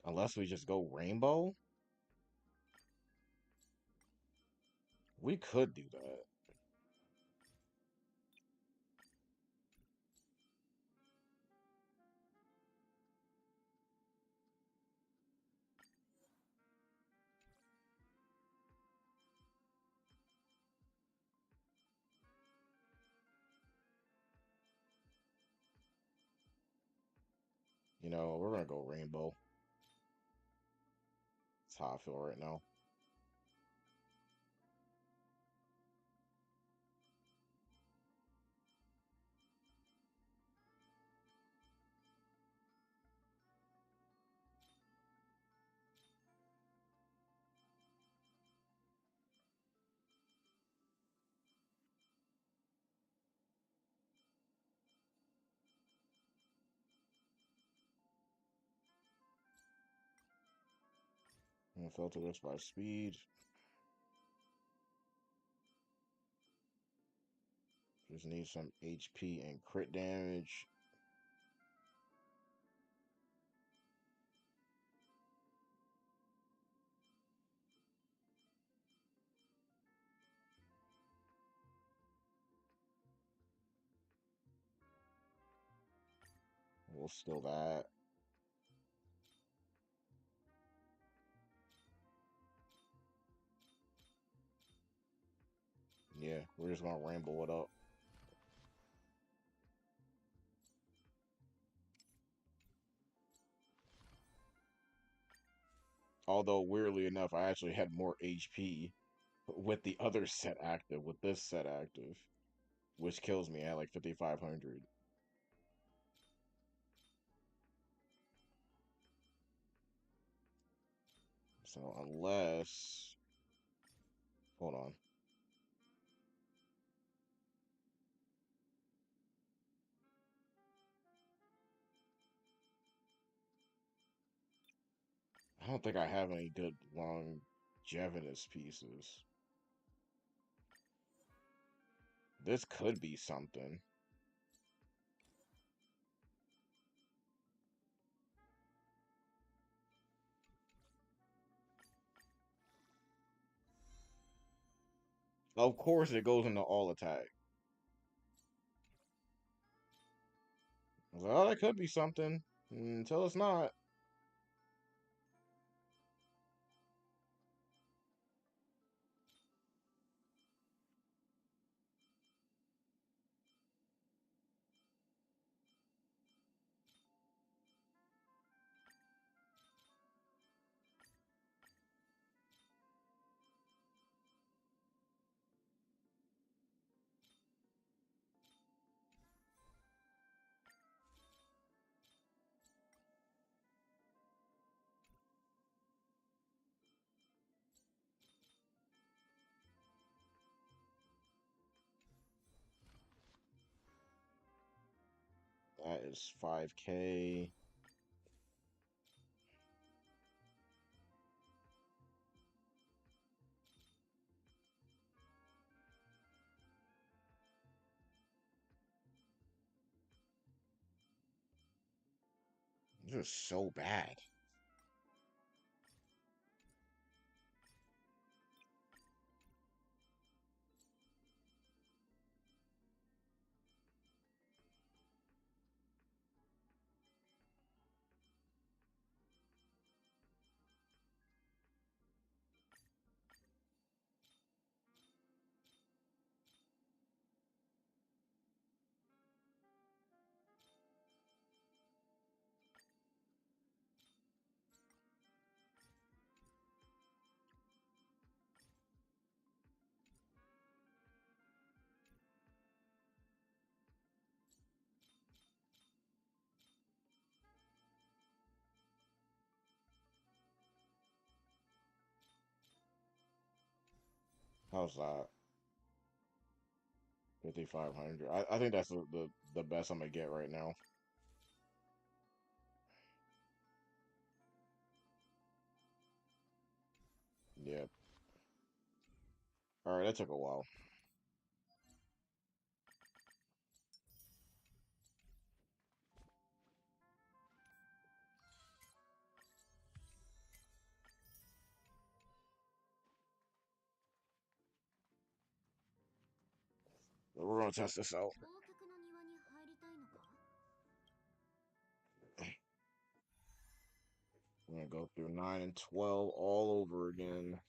Unless we just go rainbow, we could do that. You know, we're gonna go rainbow. That's how I feel right now. I'm gonna filter this by speed. Just need some HP and crit damage. We'll steal that. Yeah, we're just gonna ramble it up. Although weirdly enough, I actually had more HP with the other set active, with this set active, which kills me at like 5,500. So unless, hold on. I don't think I have any good longevitous pieces. This could be something. Of course, it goes into all attack. I was like, oh, that could be something. Until it's not. That is 5K. This is so bad. How's that? 5,500. I think that's the best I'm gonna get right now. Yep. All right, that took a while. But we're gonna test this out. 忘却の庭に入りたいのか？ We're gonna go through 9 and 12 all over again.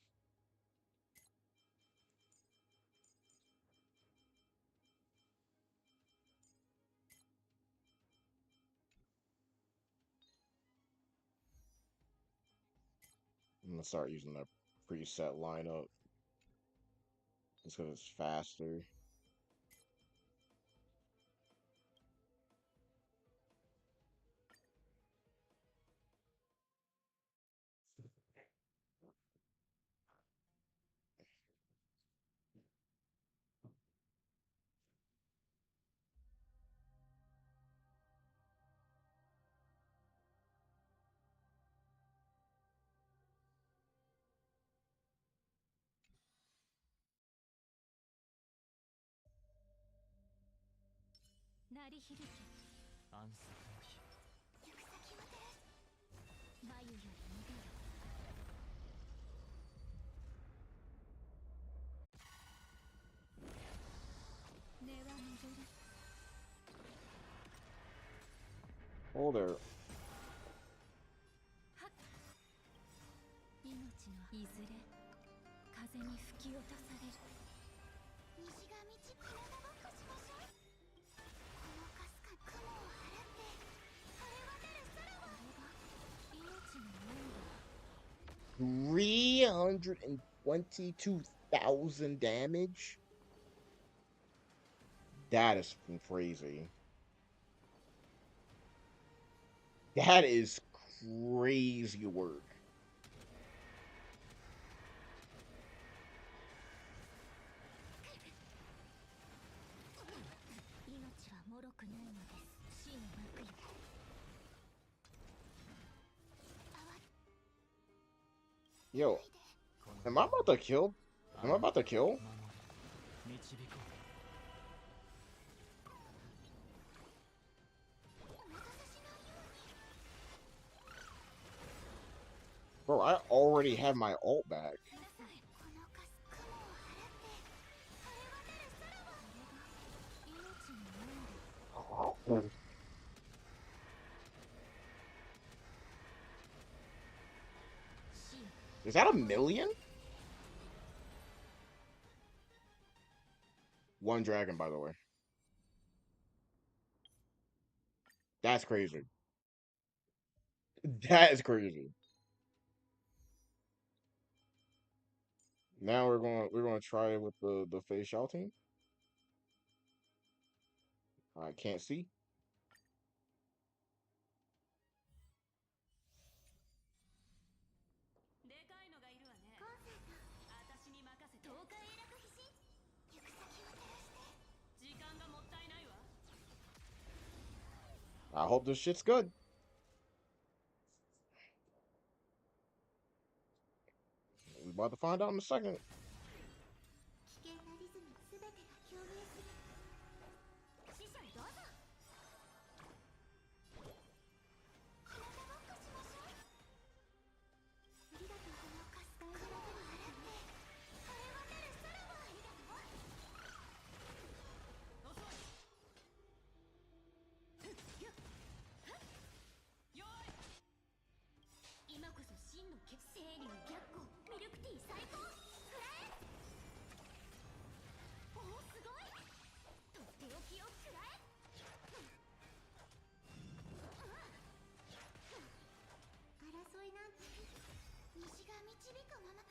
I'm gonna start using the preset lineup just because it's faster. Oh, there. 命のいずれ風に吹き落とされる。322,000 damage? That is crazy. That is crazy work. Yo, am I about to kill? Am I about to kill? 導こ Bro, I already have my ult back. Is that a million? One dragon, by the way. That's crazy. That is crazy. Now we're gonna try it with the facial team. I can't see. でかいのがいるわね。コンセント。私に任せて。東海楽飛信。行く先を照らして。時間がもったいないわ。I hope this shit's good. We about to find out in a second. 危険なリズムすべてが共鳴する。師匠どうぞ。体ごっこしましょう。ありがとうこのカスタードラゴに払って。晴れ渡るさらばありがとう。遅い。よっ。よい。今こそ真の清流逆行ミルクティー最高。フライ。おおすごい。とっておきをくらえ。争いなんて虫が導くまま。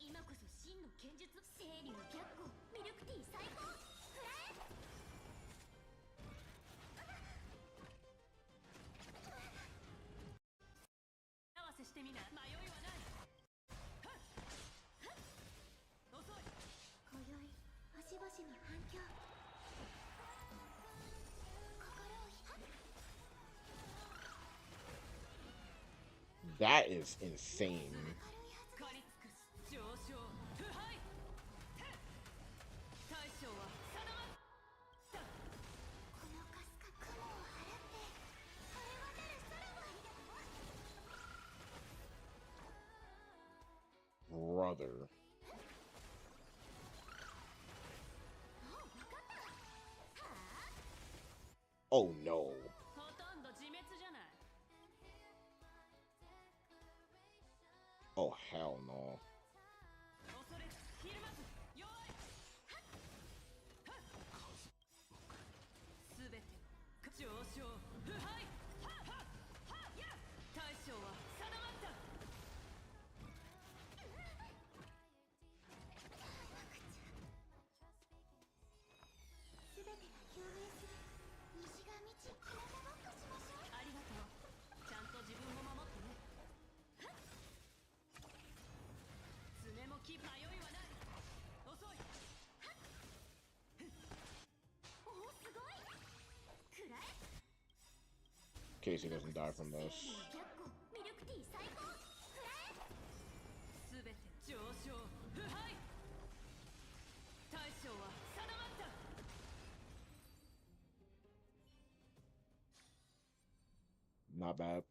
今こそ真の剣術清流逆行ミルクティー最高。フライ。合わせしてみな。迷いはない。遅い。今宵星々に反響。心をThat is insane. 借り尽くす上昇腐敗。大将は定まった。このかすか雲を払って晴れ渡るさらばありがとう。 Brother. もう分かった。はあ。 Oh no. ほとんど自滅じゃない。 Oh hell no. 恐れずひるまず弱い。すべて上昇腐敗。大将は定まった。すべてが共鳴する。西が道。体ごっこしましょう。ありがとう。ちゃんと自分も守ってね。爪も木迷いはない。遅い。おおすごい。くらえ。 Casey doesn't die from this. 逆行ミルクティー最高。フライ。すべて上昇腐敗。大将は定まった。 Not bad.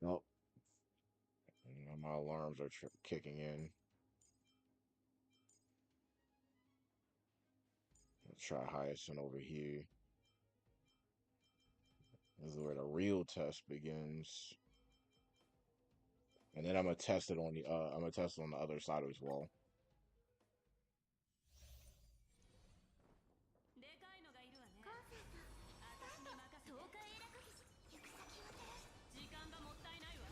Nope. My alarms are kicking in. Let's try Hyacine over here. This is where the real test begins. And then I'm gonna test it on the other side as well. でかいのがいるわね。コンセント。私に任せて。東海エラクギス。行く先を照らす。時間がもったいないわ。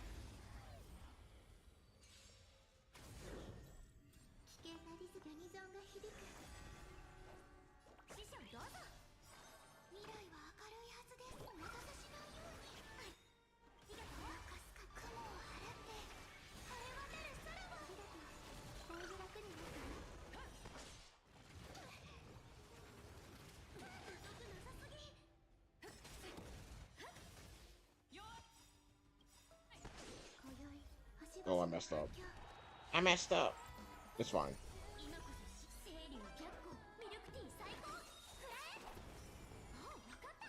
危険なリズムユニゾンが響く。師匠どうぞ。未来は明るいはずです。お待たせしないように。ありがとう。かすか雲を払って。晴れ渡る空を。ありがとう。だいぶ楽になったよ。遅くなさすぎ。今宵星々 Oh, I の messed up. 反響。 I messed up. It's fine. 今こそ清流逆光ミルクティー最高。もう分かった。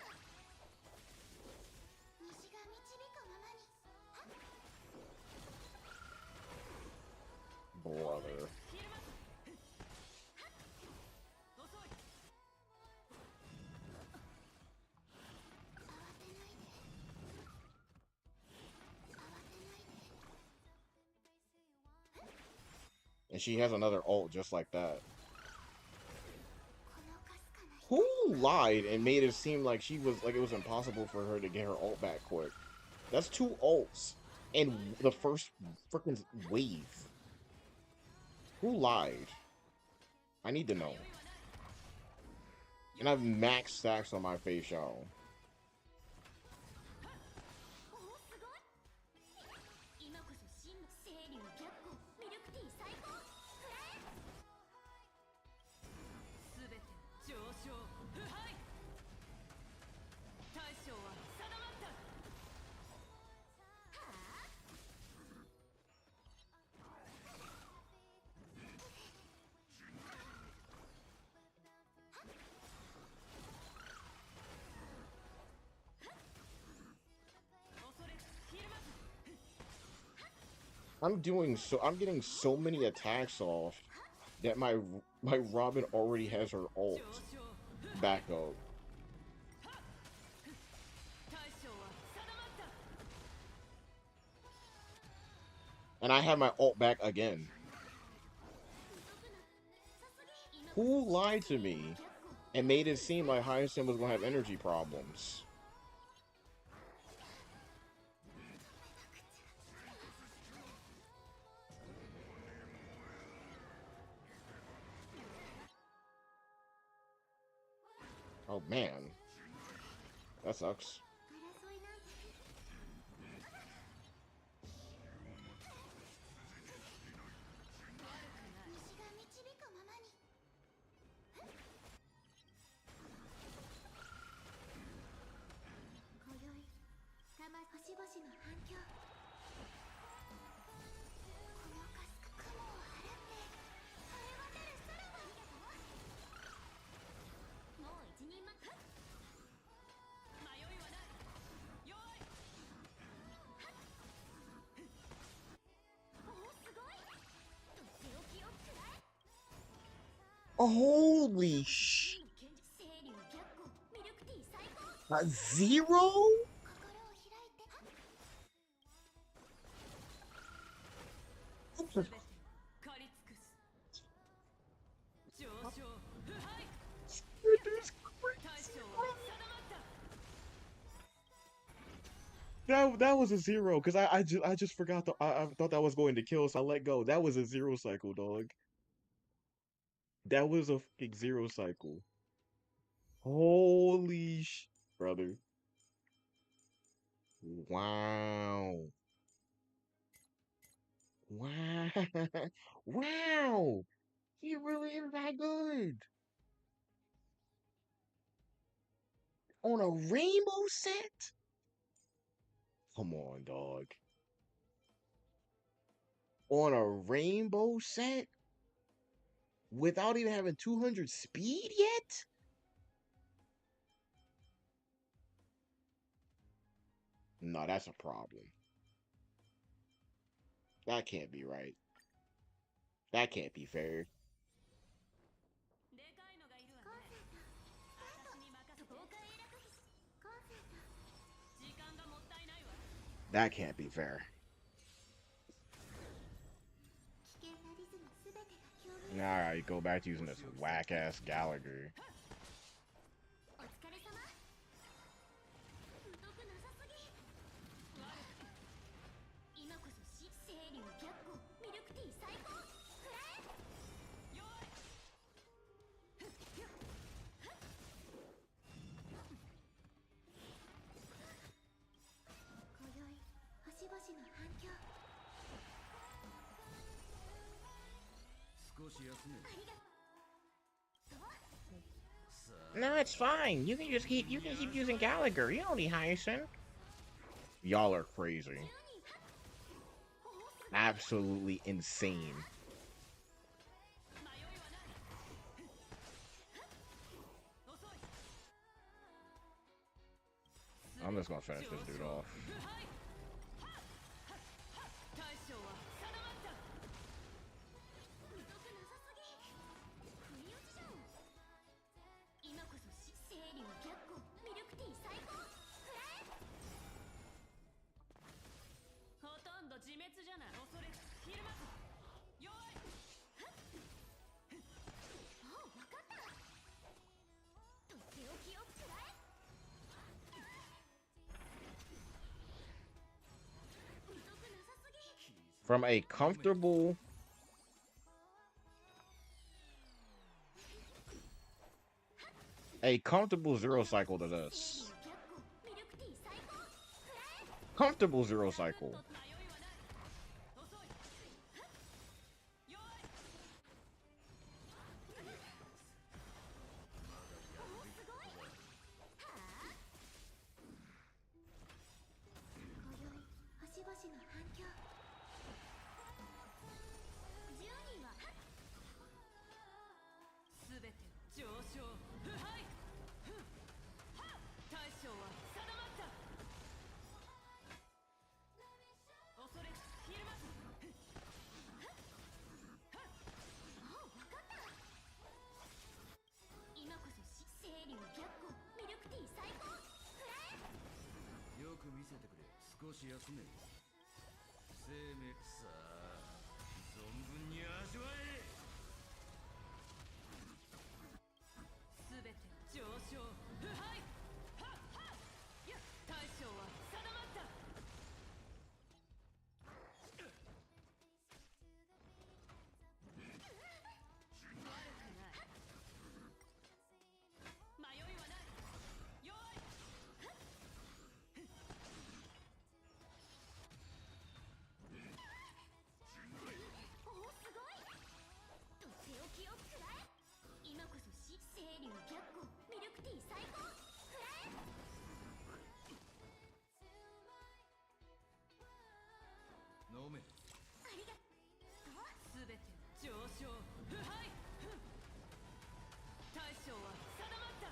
西が導くままに。はっ Brother. 慌てないで。慌てないで。 And she has another ult just like that. このかすかな光。 Who lied and made it seem like she was like it was impossible for her to get her ult back quick? That's 2 ults in the first freaking wave. Who lied? I need to know. And I have max stacks on my face, y'all. おおすごい。今こそ真の清流逆光ミルクティー最高。すべて上昇腐敗。大将は定まった。はあ。恐れひるまず。 I'm getting so many attacks off that my Robin already has her ult 上昇腐敗。 back up. 大将は定まった。 And I have my ult back again. 遅くなさすぎ。今 Who lied to me and made it seem like Hyacin was gonna have energy problems? Oh man. That sucks. 争いなんて。西が導くままに。今宵星々の反響。このかすか雲を払って晴れ渡る空は。ありがとう。もう一人前。迷いはない。よーい。おおすごい。とっておきをくらえ。 Holy sh! 清流逆光ミルクティー最高。 A 0? 心を開いて。すべて借り尽くす。上昇腐敗。 Goodness 大将は定まった。 That was a 0 because I just forgot I thought that was going to kill, so I let go. That was a 0 cycle, dog. That was a fucking 0 cycle. Holy sh, brother. Wow. Wow. Wow. He really is that good. On a rainbow set? Come on, dog. On a rainbow set? Without even having 200 speed yet? No, that's a problem. That can't be right. That can't be fair. でかいのがいるわね。That can't be fair. 危険なリズムすべてが共鳴 Alright, go back to using this whack ass Gallagher. お疲れ様疎くなさすぎ今こそ清流逆行ミルクティー最高フライ今宵星々の反響 少し休め ありがとう No, it's fine. You can keep using Gallagher. You don't need Hyacine. Y'all are crazy. Absolutely insane. I'm just gonna finish this dude off. 大将は定まった 疎くなさすぎ不意打ちじゃん今こそ清流逆行ミルクティー最高フライほとんど自滅じゃない恐れひるまず弱いもう分かったとっておきをくらえ疎くなさすぎ From a comfortable zero cycle to this. 逆行ミルクティー最高フライ Comfortable zero cycle. 迷いはない遅い弱い おおすごいはあ今宵星々の反響10人はすべて上昇腐敗ふんはっ大将は定まった恐れひるまずふんはっもう分かった今こそ清流逆行ミルクティー最高フライよく見せてくれ少し休め生命さあ存分に味わえすべて上昇腐敗はっはっや大将は定まった迷いはない弱いおおすごいとっておきをくらえ今こそ清流逆行ミルクティー最高フライ飲めありがとうすべて上昇腐敗ふん大将は定まった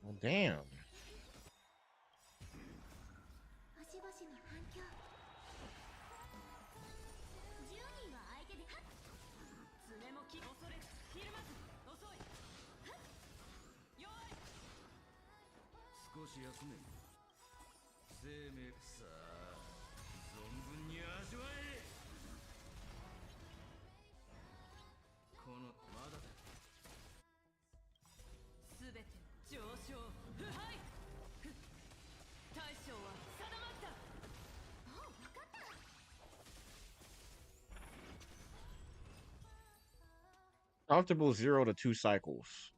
Well, damn. 星々の反響10人は相手ではっ爪もき恐れひるまず遅いはっ弱い少し休め生命さあ存分に味わえこのまだだすべて上昇腐敗ふっ大将は定まったもう分かった Comfortable 0 to 2 cycles.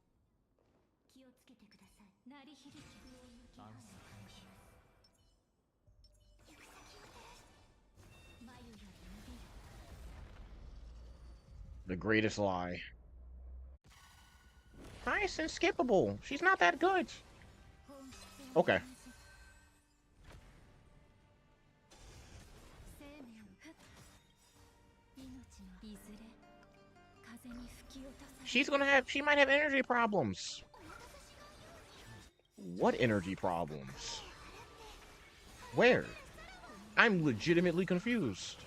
気をつけてください鳴り響き不穏の気配行く先を照らし眉より伸びる The greatest lie. Hyacine's skippable. She's not that good. 本質を Okay. 生命を命のいずれ風に吹き落とされ She might have energy problems. What energy problems? Where? I'm legitimately confused.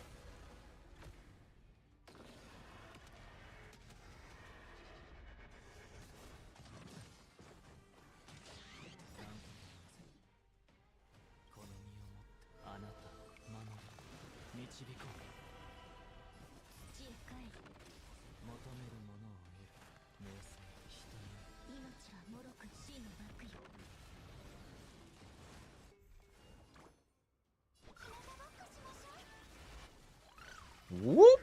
Whoop!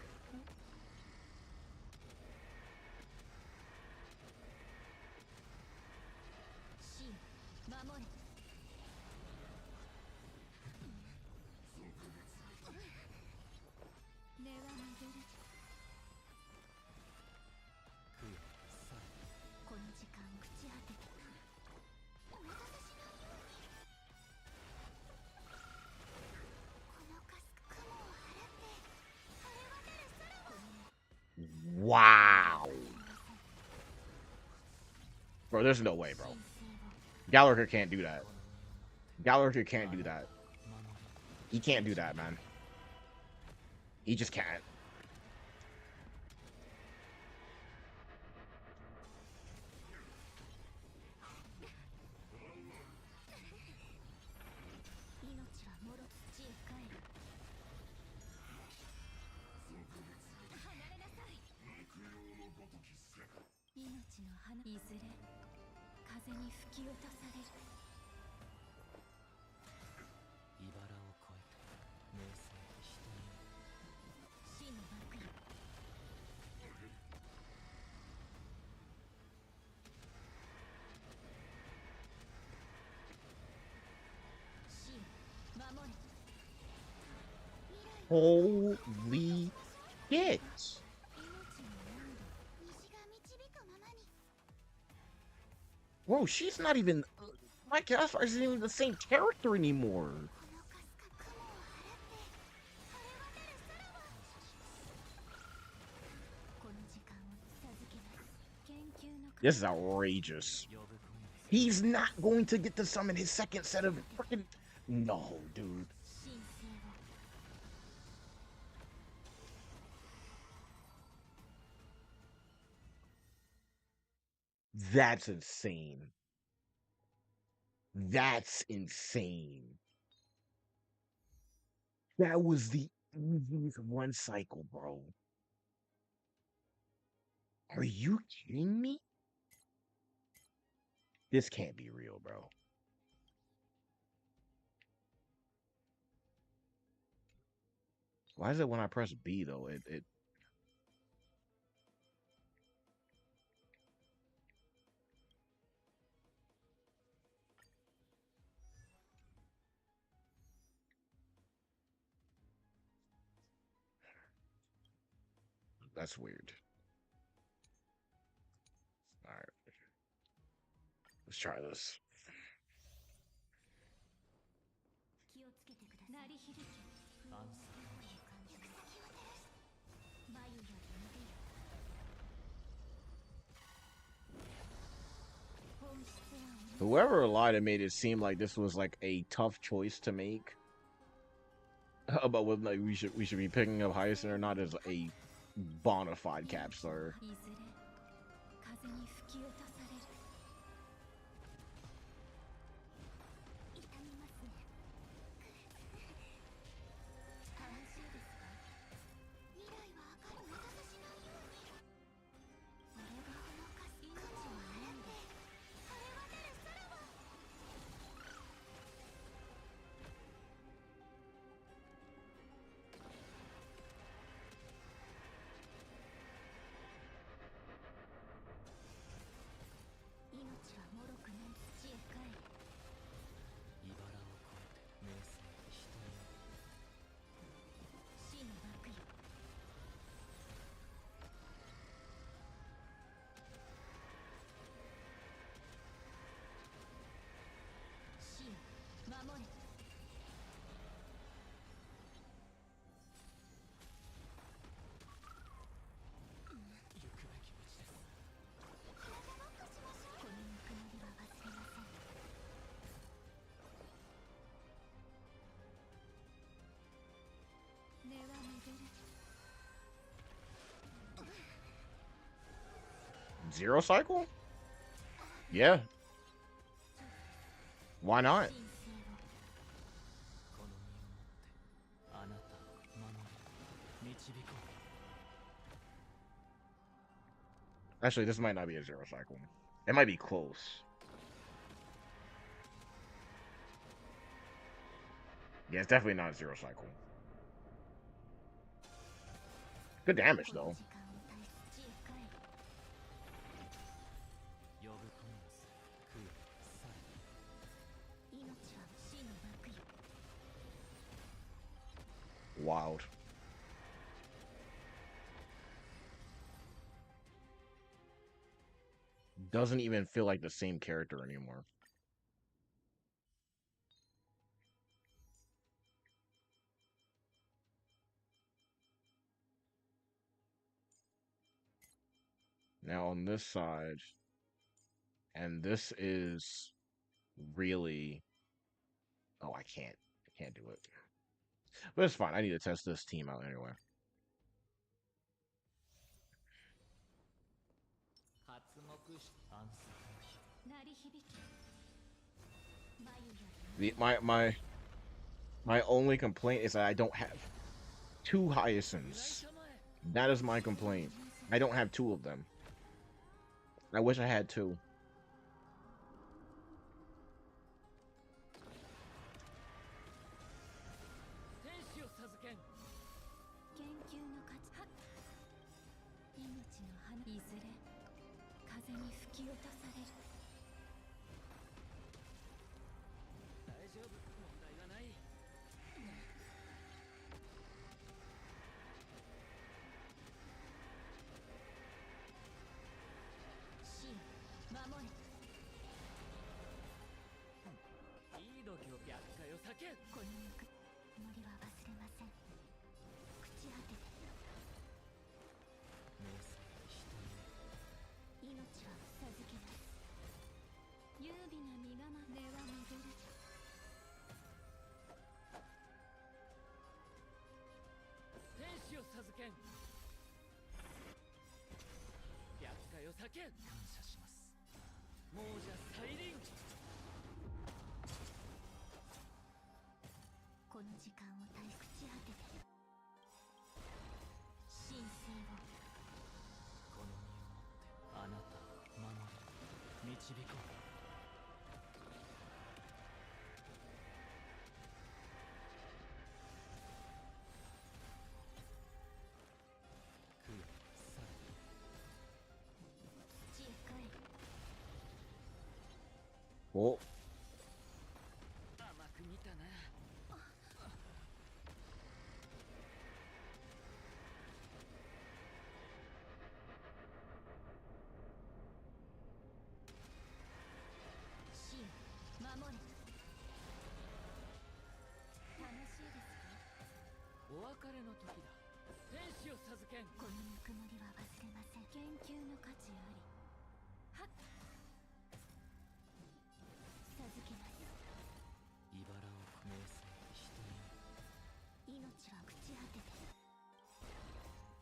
Wow. Bro, there's no way, bro. Gallagher can't do that. Gallagher can't do that. He can't do that, man. He just can't. Holy shit. Bro, she's not even... My cast isn't even the same character anymore. This is outrageous. He's not going to get to summon his second set of freaking... No, dude. That's insane. That's insane. That was the easiest one cycle, bro. Are you kidding me? This can't be real, bro. Why is it when I press B, though, it... That's weird. Alright. Let's try this. Whoever lied and made it seem like this was like a tough choice to make about whether like, we should be picking up Hyacine or not as a bona fide capstar. Zero cycle? Yeah. Why not? 神聖をこの身をもってあなたを守り導こ Actually, this might not be a zero cycle. It might be close. Yeah, it's definitely not a zero cycle. Good damage この though. 時間を大切に帰るう呼ぶ込みます空さ命は死の幕よ Wild. Doesn't even feel like the same character anymore. Now on this side, and this is really, oh, I can't do it. But it's fine. I need to test this team out anyway. 発目し暗殺の日鳴り響き眉より The my only complaint is that I don't have two Hyacines. That is my complaint. I don't have two of them. I wish I had two. 天使を授けん研究の価値は命の花いずれ風に吹き落とされる大丈夫問題はない死よ守れいい度胸白海を避けんこのぬく森は忘れません朽ち果てて名声人に命は授けます優美な身がまでは巡る天使を授けん白海を避けん感謝します亡者再臨この時間を耐え朽ち果てて神聖をこの身をもってあなたを守り導こう空さ土へ帰る Oh, 甘く見たな死よ守れ楽しいですかお別れの時だ天使を授けんこのぬくもりは忘れません研究の価値ありはっ授けます茨を名声人に命は朽ち果てて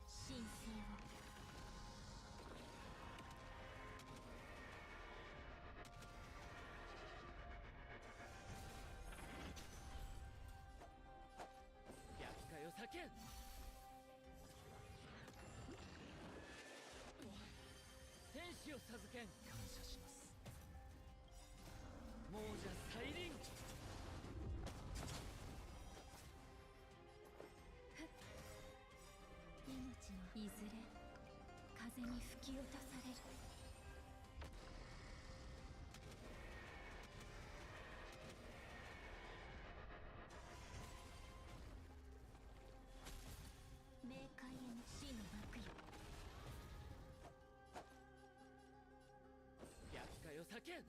神聖を白海を避けん天使を授けん感謝します亡者再臨命のいずれ風に吹き落とされる冥界への死の幕よ白海を避けん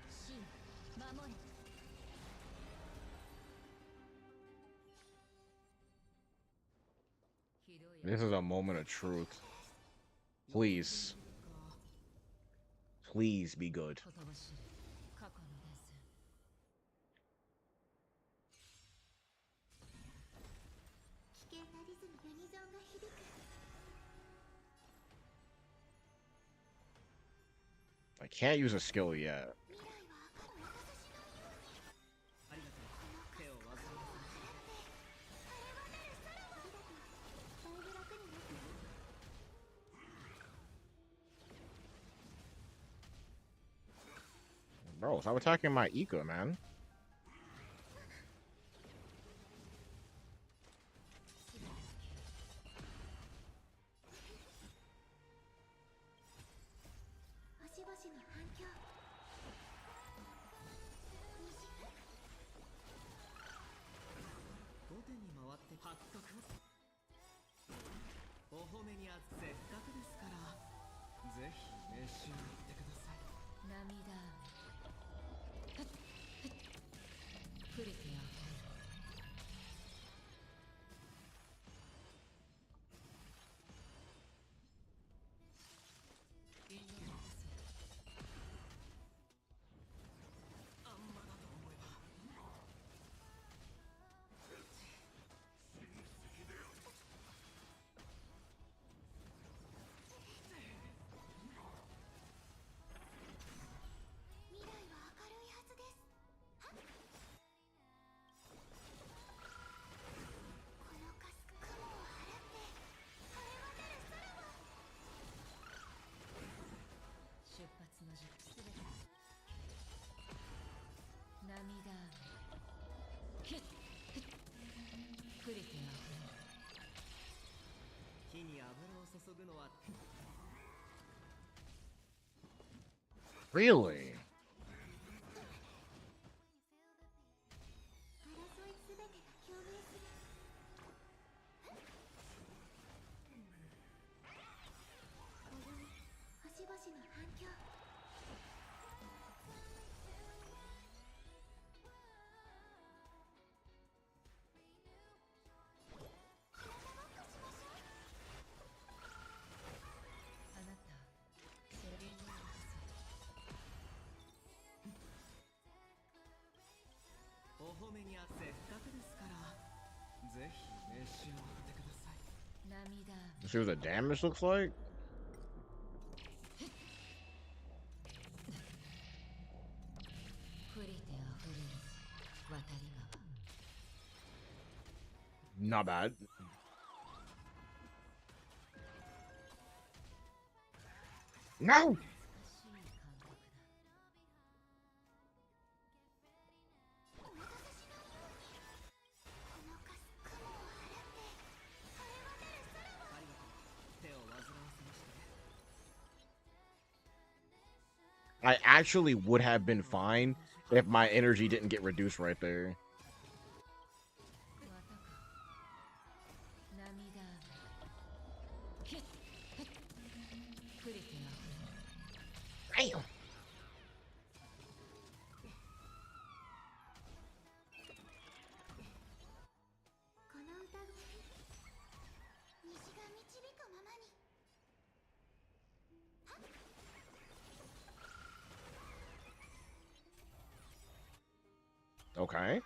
死よ守れ this is a moment of truth. Please. Please be good. ほとばしる過去の伝線。危険なリズムユニゾンが響く。 I can't use a skill yet. 未来は明るい私のように。ありがとう。手を煩わせました。ありがとう。だいぶ楽になったよ。 Bro, stop attacking my Ika, man. 足星の反響。後手に回って発覚をお褒めにあせっかくですからぜひ召し上がってください。涙雨。触れてやる。 あんまだと思えば未来は明るいはずです。このかす雲を払って晴れ渡る空は。出発の時すべて。涙雨。ヒッ触れてあふれる。火に油を注ぐのは Really? 争いすべてが共鳴する。星々の反響。あなた、セリーヌです。お褒めにあせっかくですからぜひ召し上がってください。涙雨。 See what the damage looks like? 触れてあふれる渡り川。 Not bad. 難しい No! 感覚だ。お待たせしないように。このかす雲を払って晴れ渡る空は。ありがとう。手を煩わせましたね。 I actually would have been fine if my energy didn't get reduced right there. またか。涙雨。ヒッ触れてあふれる。 Damn! この歌声、虹が導くままに。 Okay.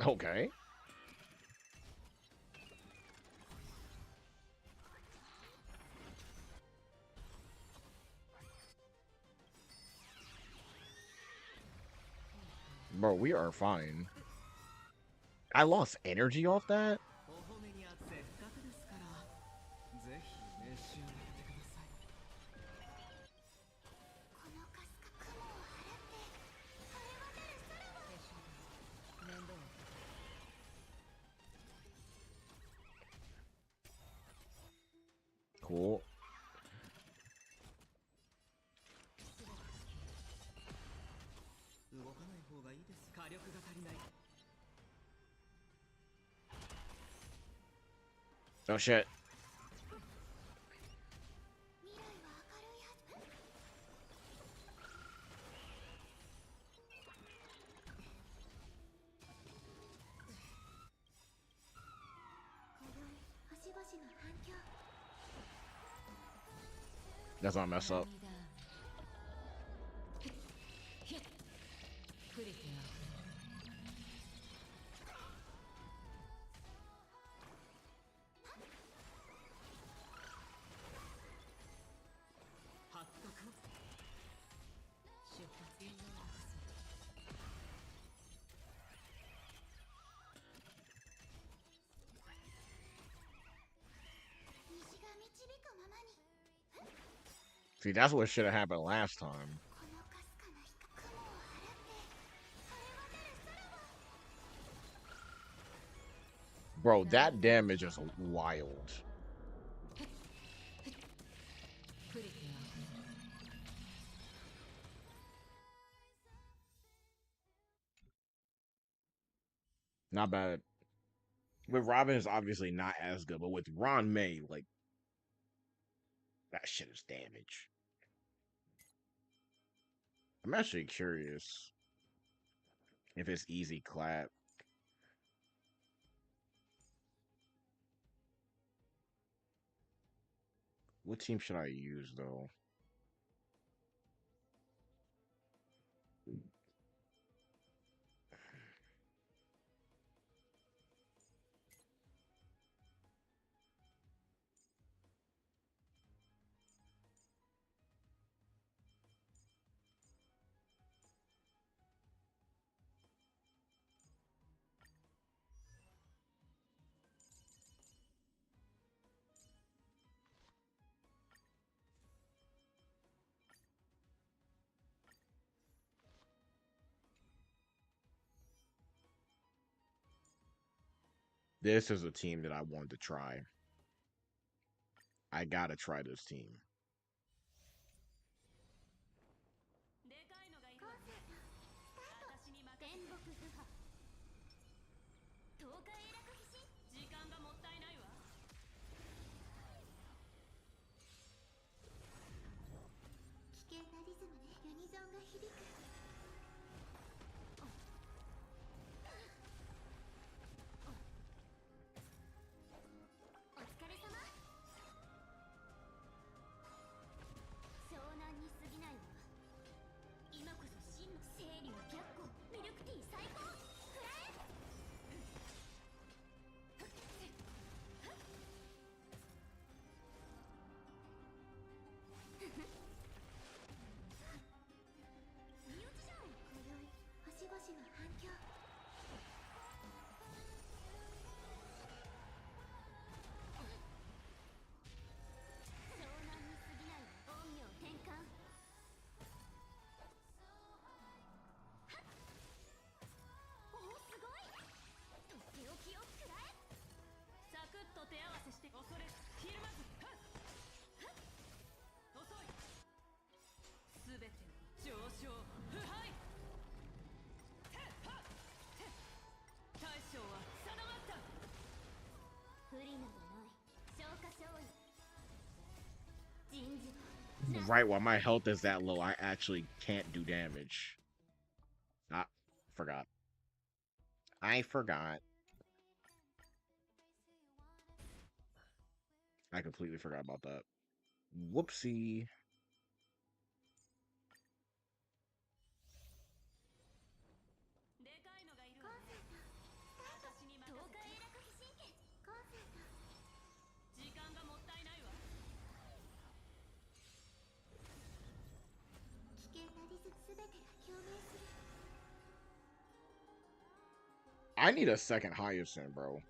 Okay. Bro, we are fine. I lost energy off that? お褒めにあせっかくですからぜひ召し上がってください。このかすか雲を払って晴れ渡る空は。面倒を。 Cool. 動かない方がいいです。火力が足りない。 Oh shit. 未来は明るいはず。鼓動、端々の反響。That's not mess up. See, that's what should have happened last time. Bro, that damage is wild. Not bad. With Robin is obviously not as good, but with Ron May, like that shit is damage. I'm actually curious if it's easy clap. What team should I use though? This is a team that I wanted to try. I gotta try this team. Right, while my health is that low, I actually can't do damage. Ah, forgot. I forgot. I completely forgot about that. Whoopsie. I need a second Hyacine, bro.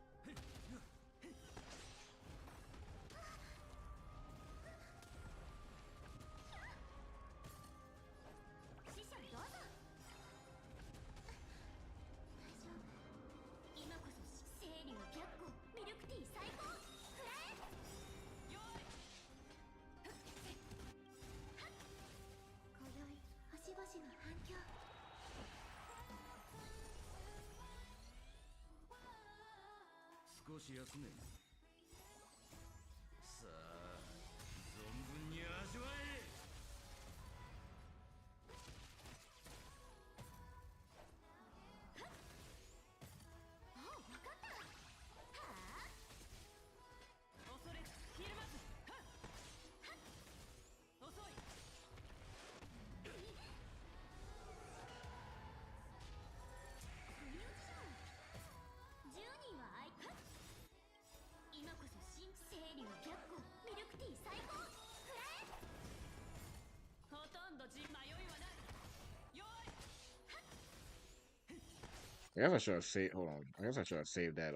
I guess I should have saved. Hold on. I guess I should have saved that.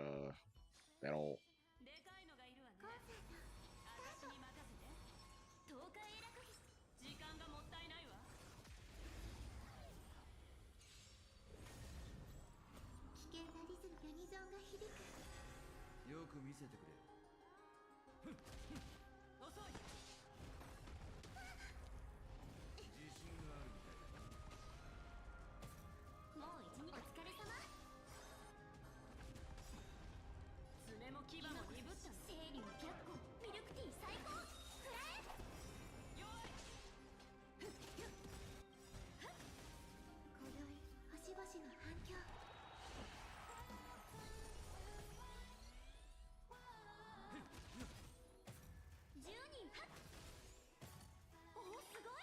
That all. でかいのがいるわね。コンセント私に任せて。東海エラクギス時間がもったいないわ。危険なリズムユニゾンが響くよく見せてくれ。遅い。自信があるみたいだ。もう一日お疲れ様爪も牙も鈍ったの。清流脚光ミルクティー最高フライ弱い。今宵星々の反響10人はっおおすごい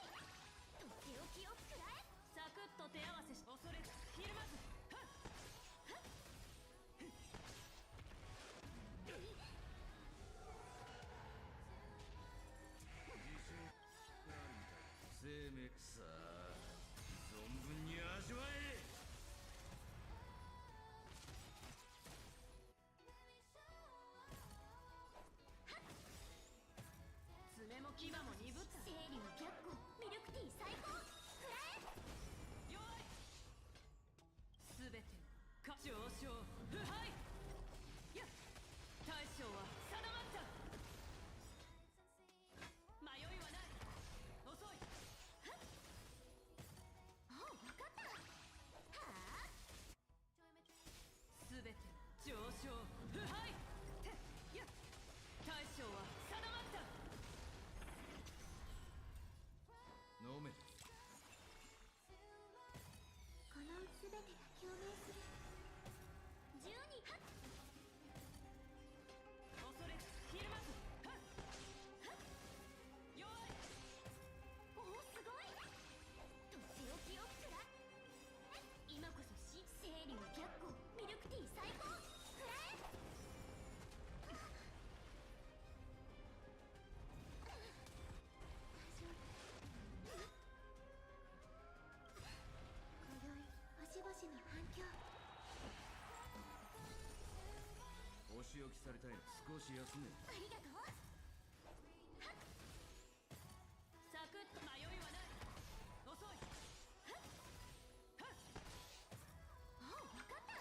とっておきを食らえサクッと手合わせし恐れずひるまず。生命さあ存分に味わえ。爪も牙も鈍ったの。清流脚光ミルクティー最高フライ弱い。すべてか上昇腐敗。やっ大将は定まった。迷いはない。遅い。おう分かったはあすべて上昇腐敗。てやっ大将は定まった。飲め。この全てが共鳴する10人はっ恐れずひるまず。はっはっ弱い。おおすごいとっておきを食らえ今こそ清流脚光ミルクティー最高フライ大丈夫今宵星々の反響お仕置きされたいの。少し休め。ありがとうサクッと迷いはない。遅い。はっはっおう分かった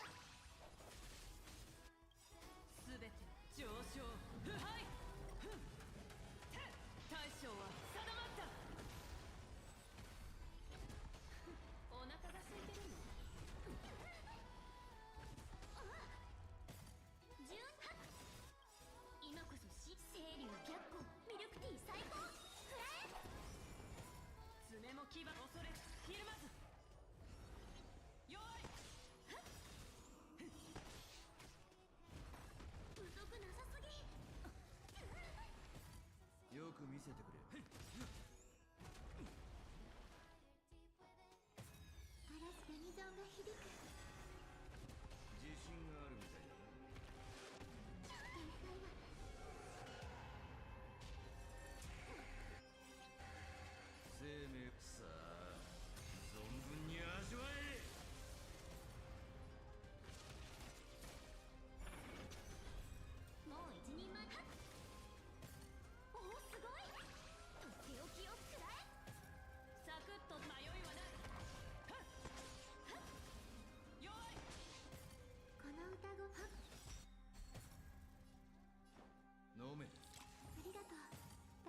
すべて上昇腐敗。ふんて大将は定まった。お腹が空いてるの。10はっ今こそ清流脚光ミルクティー最高フライ爪も牙恐れずひるまず。弱い。遅くなさすぎよく見せてくれ。嵐ユニゾンが響く自信があるみたいだな。天才は生命さあ存分に味わえ。もう一人前はっおおすごいとっておきを食らえサクッと迷いはない。はっはっ弱い。この歌声はっ飲め。ありがとうだ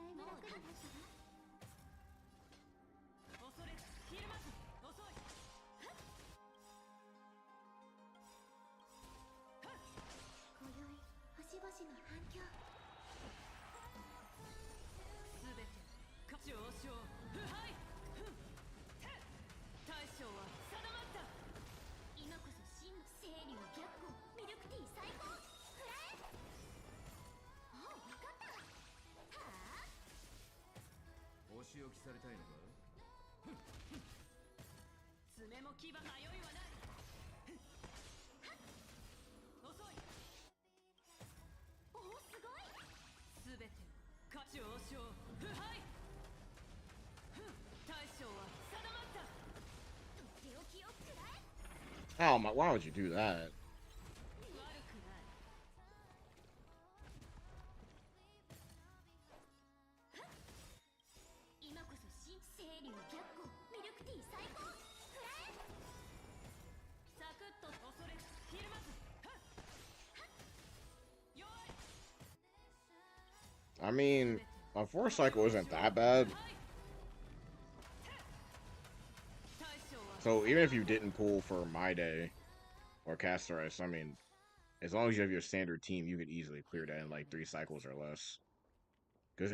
いぶ楽になったわ恐れずひるまず。遅い。はっはっ今宵星々の反響すべてか上昇腐敗。ふんて大将は定まった。今こそ真の清流脚光ミルクティー最高フライおう分かったはあお仕置きされたいのか。ふんふん爪も牙迷いはない。ふんはっ遅い。おおすごいすべてか上昇腐敗。ふん大将は定まった。とっておきを食らえ Oh my! Why would you do that? 今こそ新清流逆光ミルクティー最高フライサクッと恐れひるまず I mean, a 4 cycle isn't that bad. So even if you didn't pull for My Day or Castoris, I mean, as long as you have your standard team, you could easily clear that in like 3 cycles or less. Because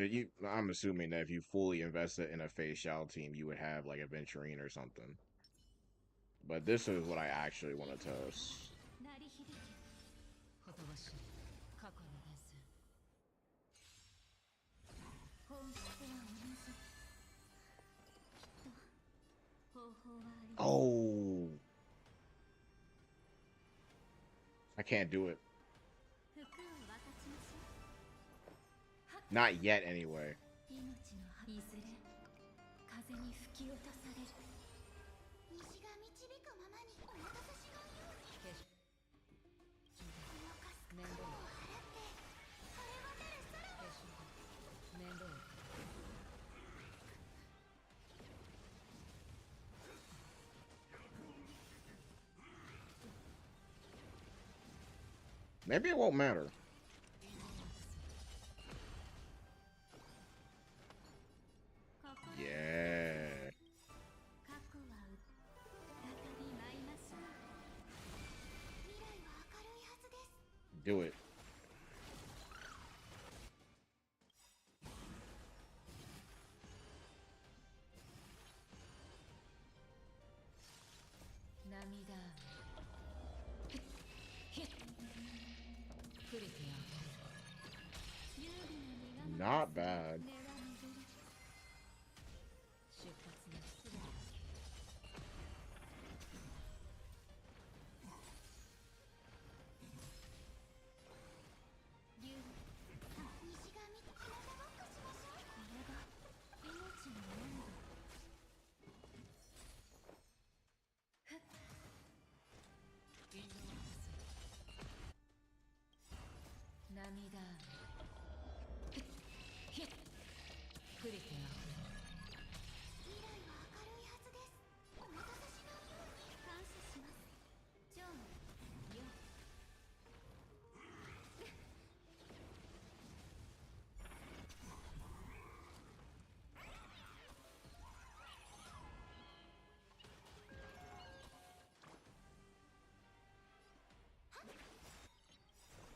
I'm assuming that if you fully invested in a Phase Shao team, you would have like a Venturine or something. But this is what I actually want to toast. 鳴り響けほとばしい過去の伝説本質は同じきっと方法はあります Oh, I can't do it. 服を分かちましょう Not yet, anyway. 命のいずれ風に吹き落とされる西が導くままにお任せしのように動かす面倒を払って晴れ渡る空を面倒を Maybe it won't matter. Yeah. 過去は再び舞いましょう未来は明るいはずです Do it. 涙触れてやる Not bad. 出発のすべて竜西が見て体バックしましょうこれが命の温度ふっインドワークス涙ひっ触れてやる未来は明るいはずですお任せしのように感謝しますジョンよ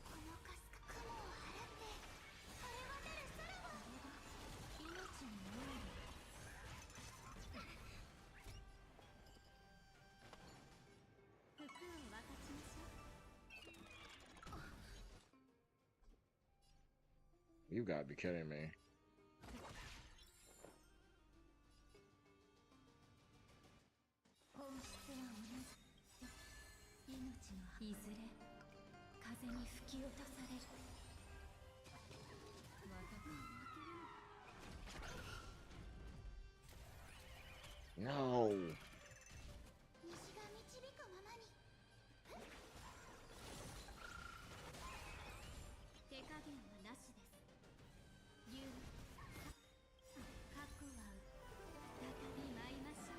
このかすか雲を払って晴れ渡る空を命の温度 服を分かちましょう You gotta be kidding me. 本質は同じ命のいずれ風に吹き落とされるまたか負けるの No. 西が導くままに手加減はなしです竜過去は再び舞いましょう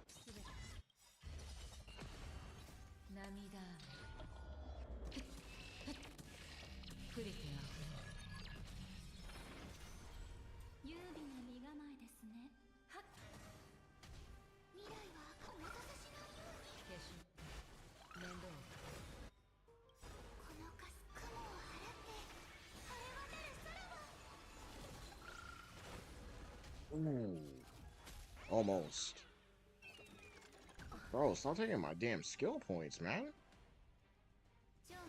すべて涙触れてあふれ優美な身構えですねはっ未来はお任せしのように化粧面倒をこのかす雲を払って晴れ渡る空を Ooh. Almost. Bro, stop taking my damn skill points, man. ジョンよ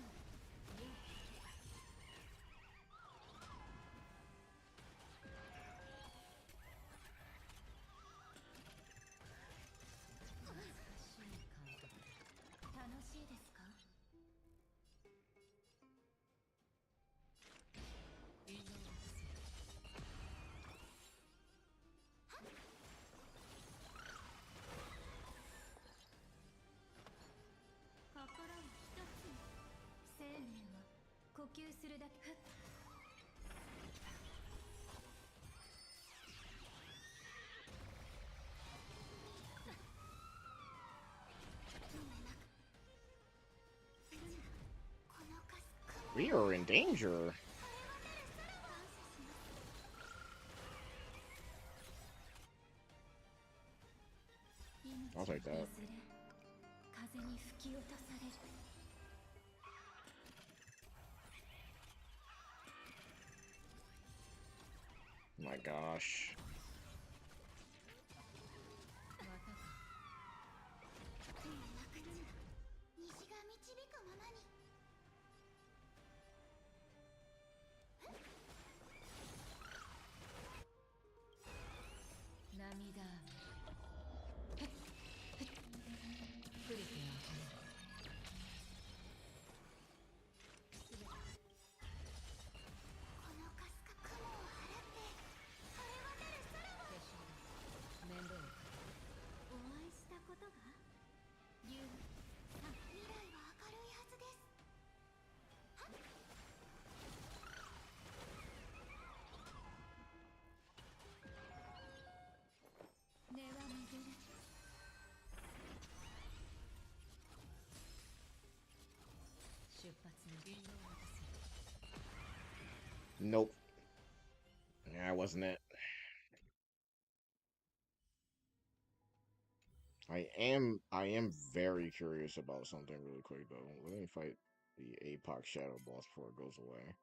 楽しいですかインドワークス求するだけ。We are in danger. I'll take that. My gosh. Nope. Yeah, wasn't it. I am very curious about something really quick though. Let me fight the APOC Shadow Boss before it goes away.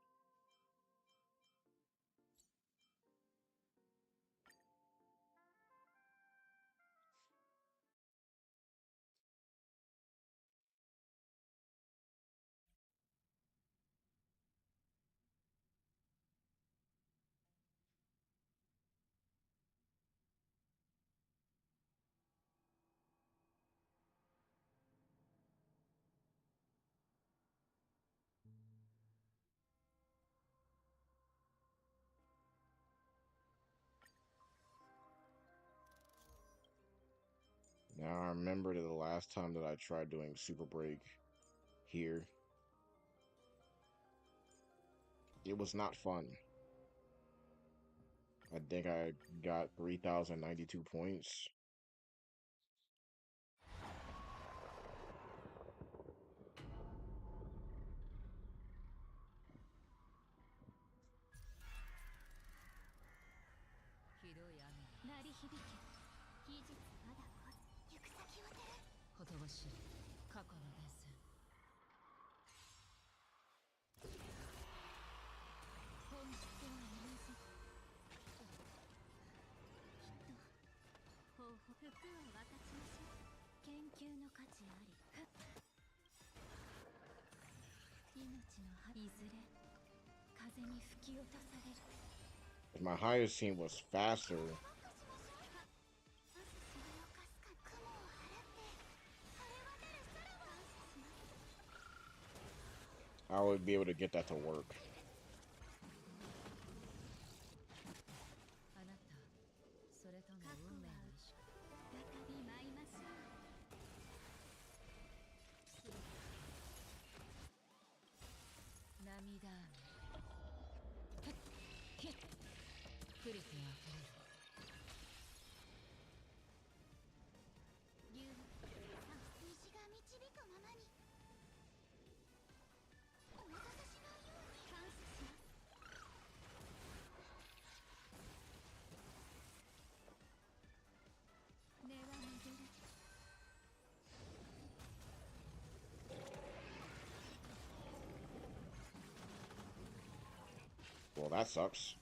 Now I remember that the last time that I tried doing Super Break here, it was not fun. I think I got 3,092 points. If my Hyacine was faster, I would be able to get that to work. Well, that sucks.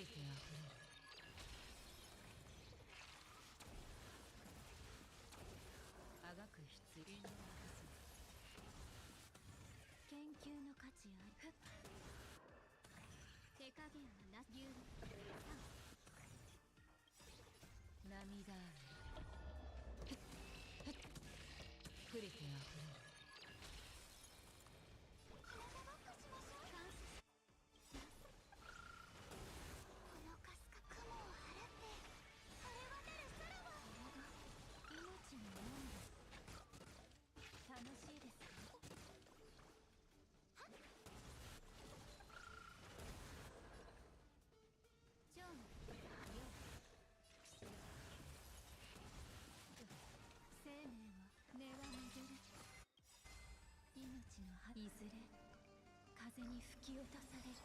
れてあふれる。あがく必要の研究の価値あり。手加減はな牛涙あめ触れてあふれる。このかすか雲を払って晴れ渡る空はこれが命の温度。楽しいですか？ジョン、よ生命は根は巡る。命の葉いずれ風に吹き落とされる。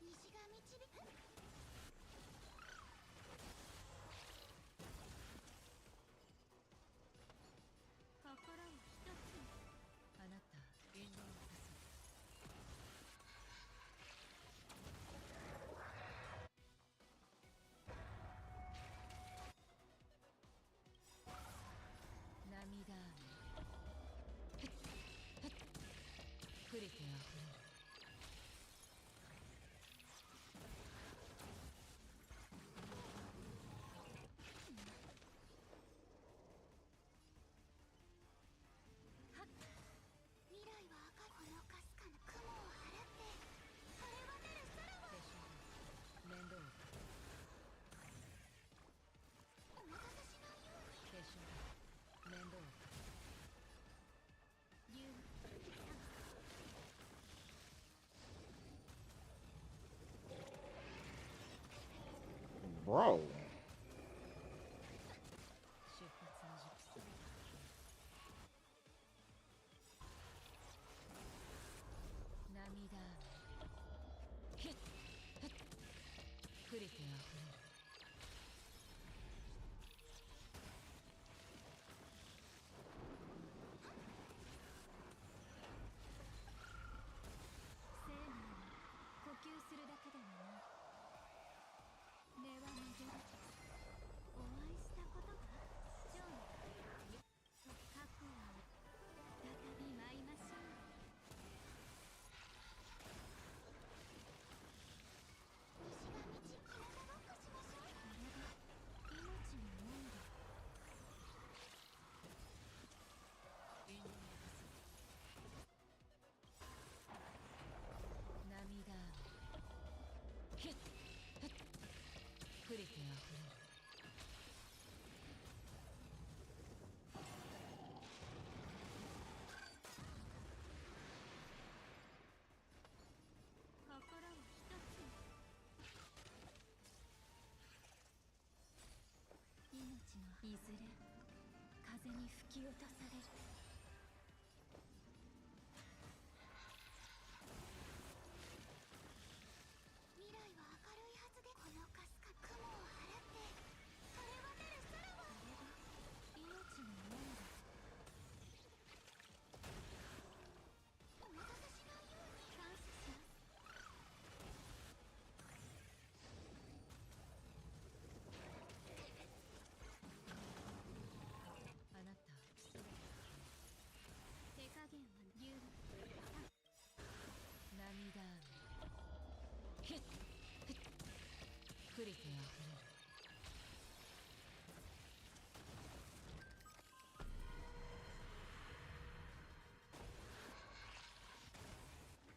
虹が導く。心を一つに。あなた遠慮なさそう。涙あめ触れてあふれる。未来は赤。このかすかな雲を払って晴れ渡る空はでしょう。面倒をお待たせしないように。でしょう。面倒を竜 Bro. 出発の時期。涙あめ触れてあふれる。生命は呼吸するだけではない。根は巡る。お会いしたことがジョン過去は再び舞いましょう。虹が道体ごっこしましょう。これが命の温度。遠慮なさそう。涙あめ触れてあふれる。心を一つに。命のいずれ風に吹き落とされる。未来は明るいはずで。このかすか雲を払って晴れ渡る空はこれが命の温度。お待たせしないように。感謝します。あなた手加減は竜涙あめ触れてあふれる。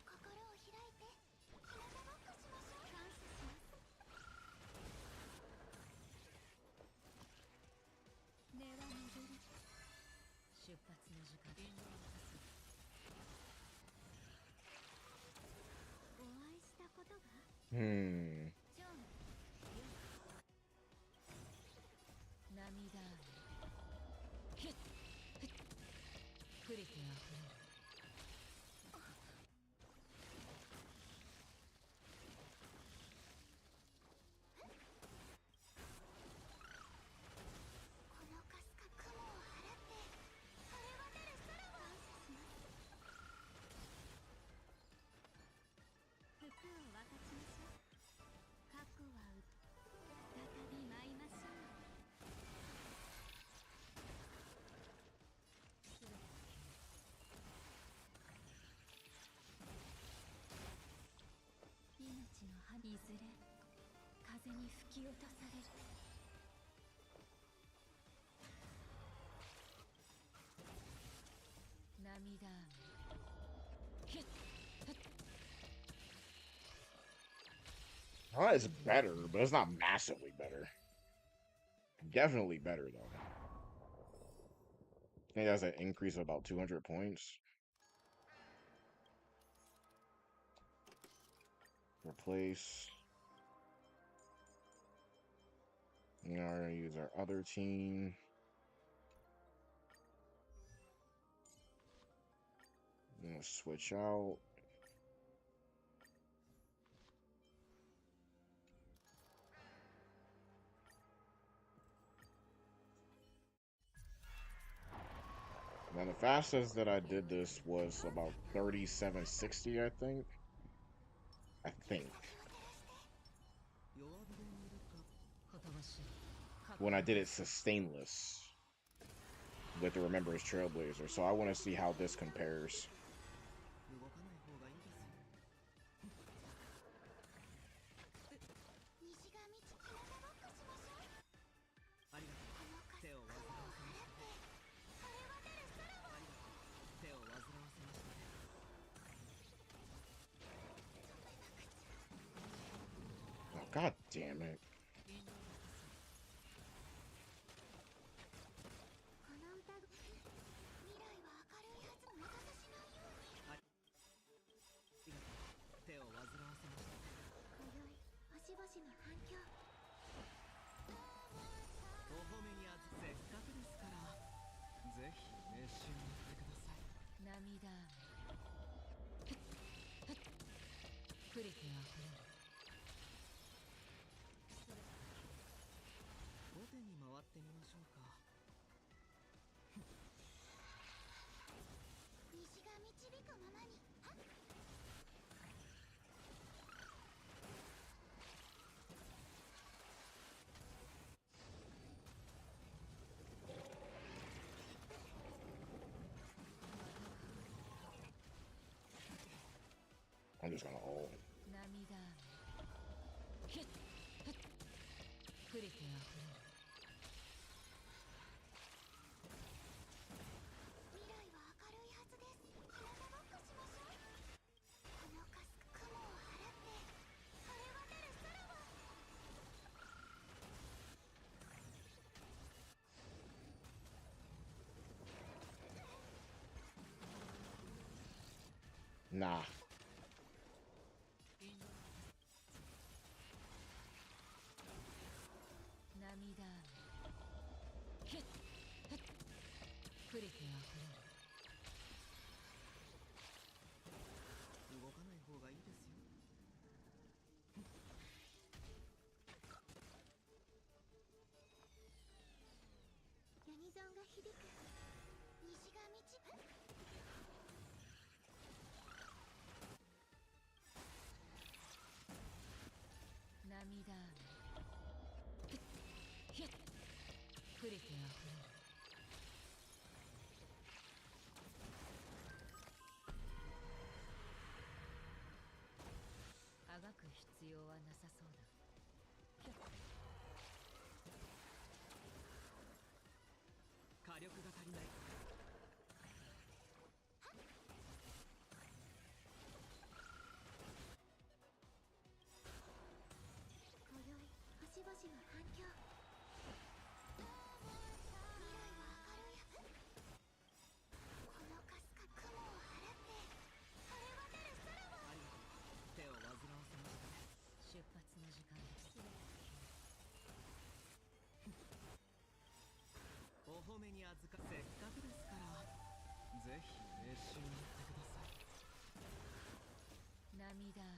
心を開いて日向ごっこしましょう。感謝します。根は巡る。出発の時間。遠慮なさそう。お会いしたことがHmm. ジョン涙あめ触れてあふれる。このかすか雲を払って晴れ渡る空は感謝します。に吹き落とされる。涙雨。ヒュッフッ。 It's better, but it's not massively better. Definitely better though. I think that's an increase of about 200 points. Replace. You know, we're gonna use our other team. I'm gonna switch out. Now the fastest that I did this was about 3760, I think. When I did it sustainless with the Remembrance Trailblazer, so I want to see how this compares. 動かない方がいいですよ。西が道きながロックしましょう。ありがとう。手を煩わせましたね。それは出る空は。ありがとう。手を煩わせましたね。 Oh, God damn it. この歌未来は明るいはず。魔が差しないように。ありがとう。手を煩わせましたね。今宵星々の反響。お褒めにあずせっかくですからぜひ熱心になってください。涙雨。触れてあふれる。後手に回ってみましょうか。西が導くままに。はっ。 I'm just gonna ult. 涙雨。ヒュッフッ。触れてあふれる。未来は明るいはずです。ひなたぼっこしましょう。このかす雲を払って晴れ渡る空は。 Nah. 涙雨。ヒュッフッ。触れてあふれる。動かない方がいいですよ。ユニゾンが響く。西が導く。涙雨。ヒュッ触れてあふれる。あがく必要はなさそうだ。ヒュッ。火力が足りない。今宵星々の反響。未来は明るいはず。このかすか雲を払って晴れ渡る空は。ありがとう。手を煩わせましたね。出発の時間です。お褒めにあずかせっかくですからぜひ熱心になってください。涙雨。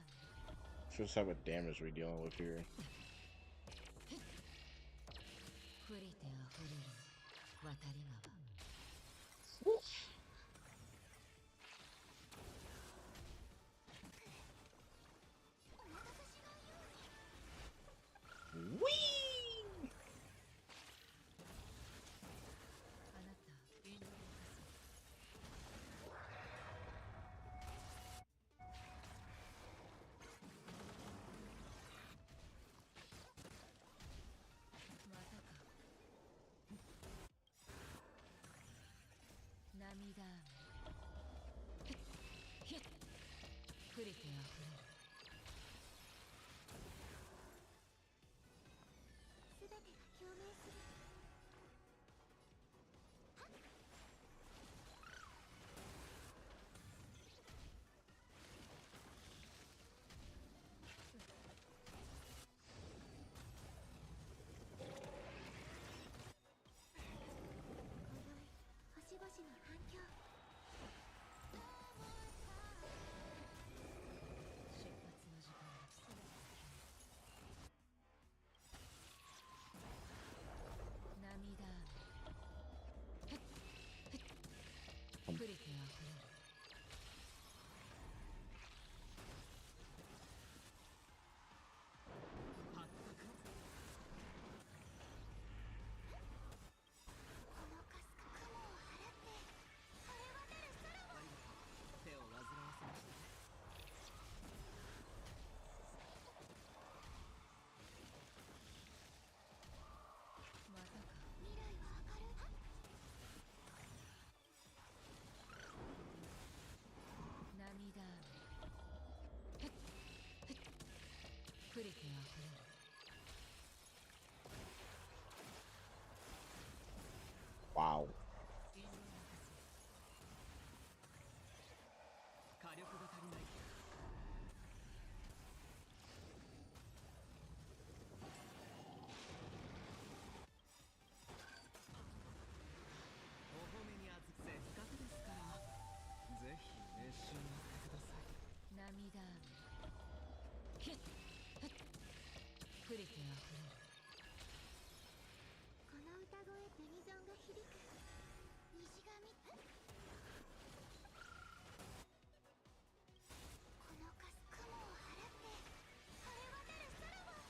Just how much damage we dealing with here. 触れてあふれる渡り川。 Whee! あなた引導を任せ。涙雨ひっ触れてあふれる全てが共鳴する。今宵星々の反響。出発の時間だ涙雨触れてあふれるこのかすか雲を払って晴れ渡る空を。手を煩わせましたね。またか未来は明るい。涙雨触れてあふれるWow. 火力が足りない。お褒めにあずせっかくですからぜひ熱心になってください。涙雨ひっ触れてあふれるこの歌声ユニゾンが響く。虹が見このかす雲を払って晴れ渡る空を。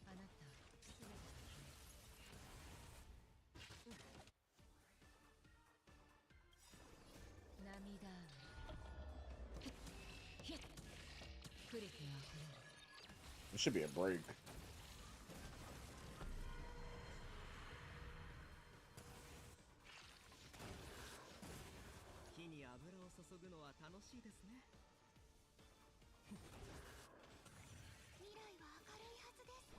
あなたすべて涙雨ひっ触れてあふれる It should be a break. 火に油を注ぐのは楽しいですね。未来は明るいはずです。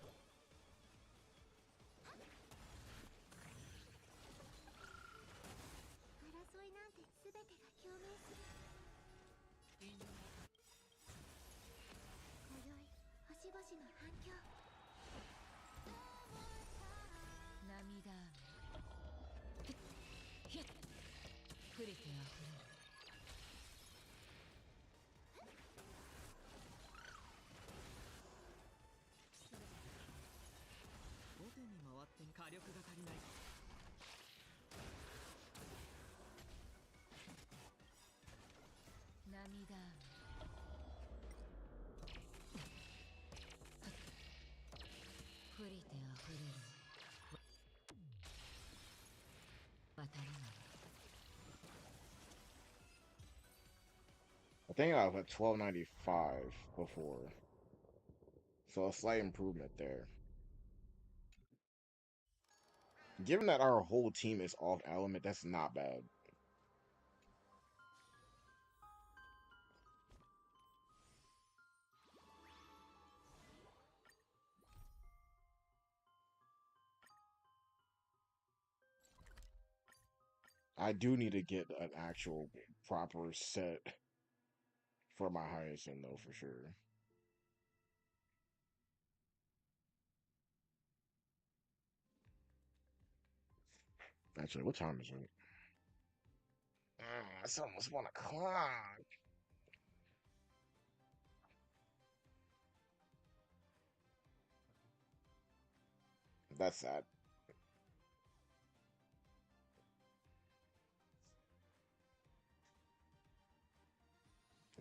争いなんて全てが共鳴する。今宵星々の反響。涙雨ひっ触れてあふれる後手に回って火力が足りない。涙雨触れてあふれる渡らない I think I was at 1295 before. So a slight improvement there. Given that our whole team is off element, that's not bad. I do need to get an actual proper set for my Hyacine though, for sure. Actually, what time is it? It's almost 1 o'clock. That's sad.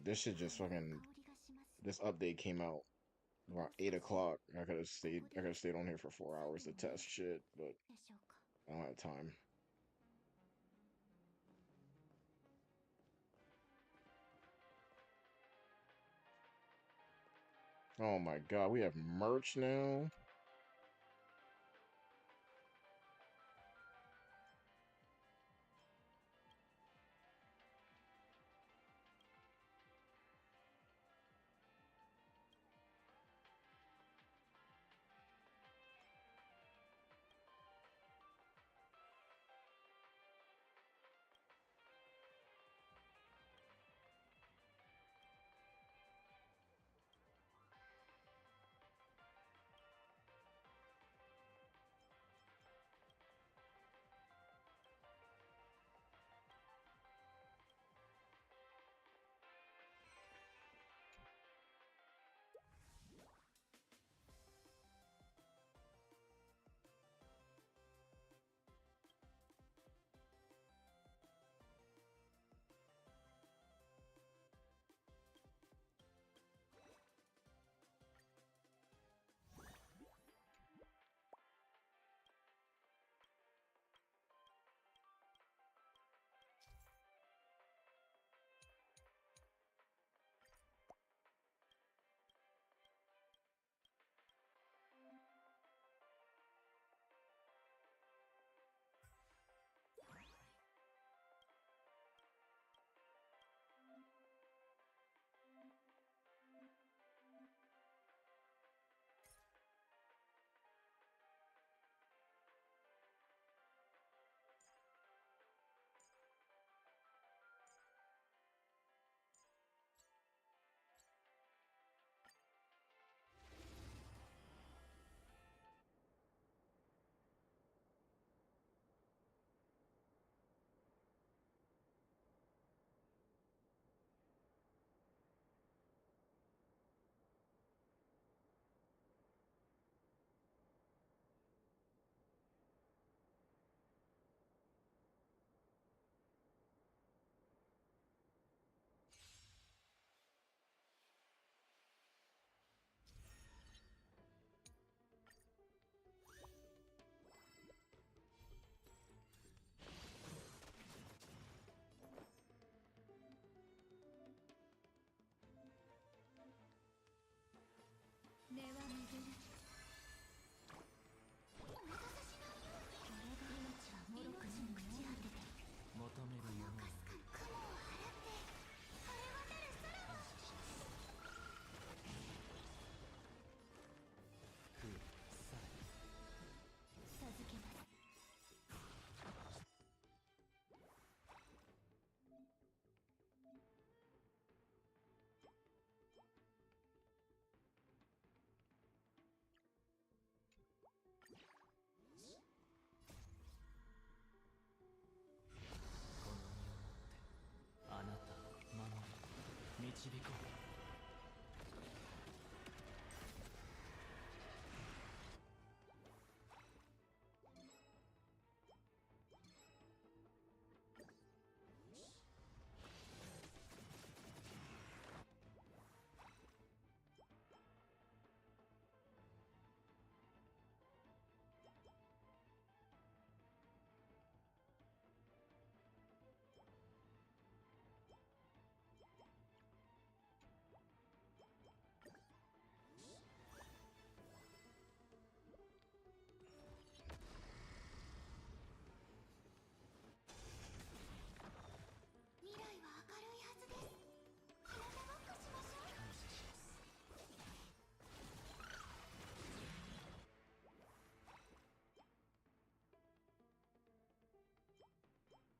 This shit just fucking. 香りがします。 This update came out around 8 o'clock. I could have stayed. I could have stayed on here for 4 hours to test shit, but でしょうか。 I don't have time. Oh my god, we have merch now.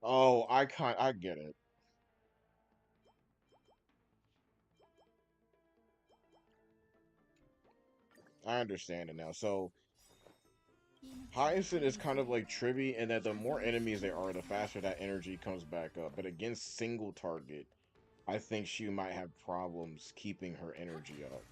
Oh, I get it. I understand it now. So Hyacine is kind of like Tribby in that the more enemies there are, the faster that energy comes back up. But against single target, I think she might have problems keeping her energy up.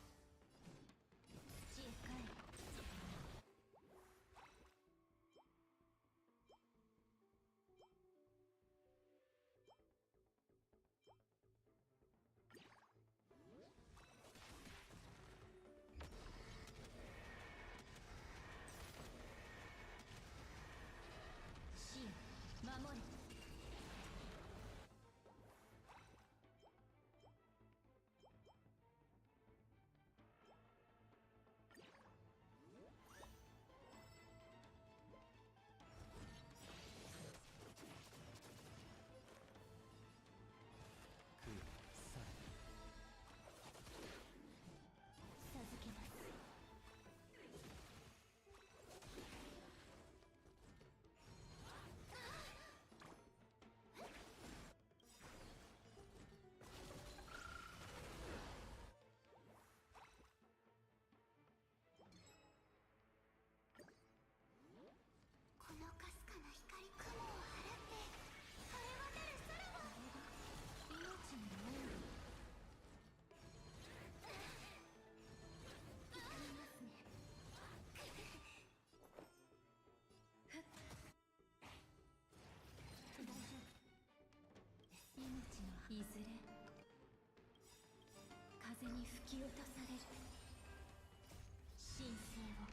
に吹き落とされる。神聖を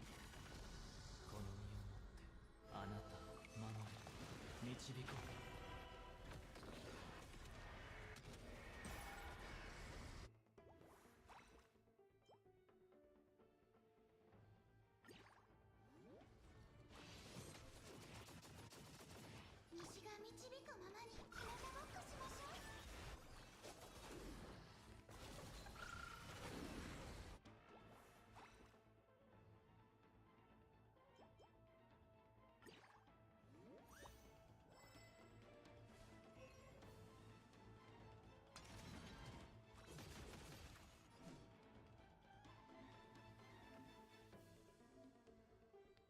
この身をもってあなたを守れ、導こう。西が導くままにひなたぼっこしましょう。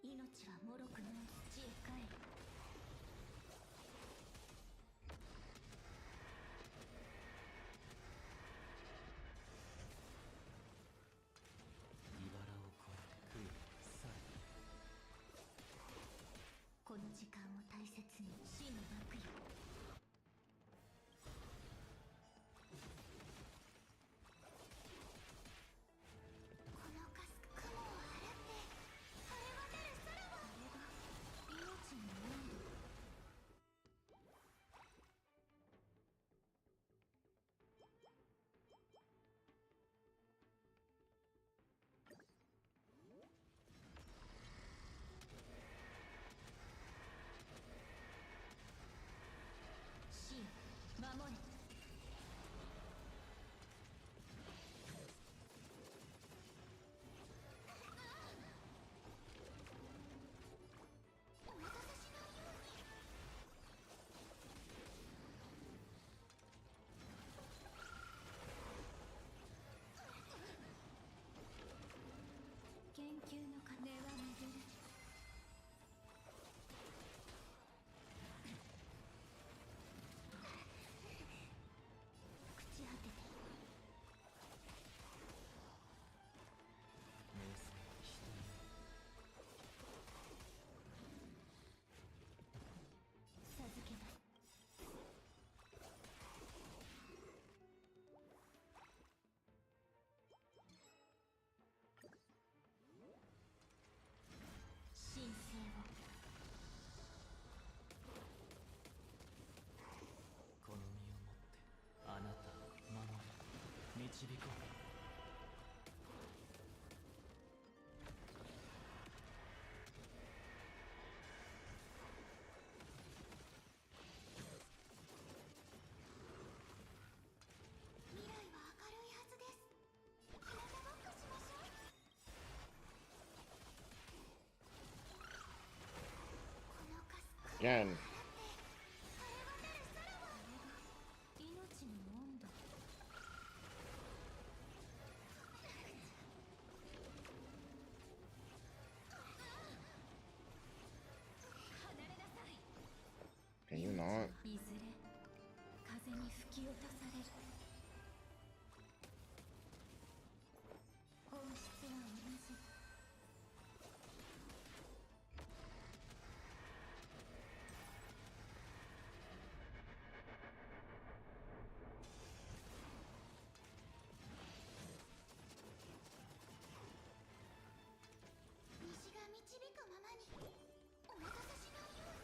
命はもろくない土へ帰る。茨を越えて来るさこの時間を大切に死の幕よ。このかす雲を払って晴れ渡る空を。これが命の温度。死よ守れ。お待たせしないように。研究の鐘は巡る。朽ち果てて明晰人よ。授けます。神聖を。この身をもってあなたを守れ、導こう。未来は明るいはずです。ひなたぼっこしましょう。このかす雲を払って晴れ Again. 渡る空を。これが命の温度。離れなさい。 Can you not? いずれ風に吹き落とされる。本質は同じ。西が導くままにお待たせしないように。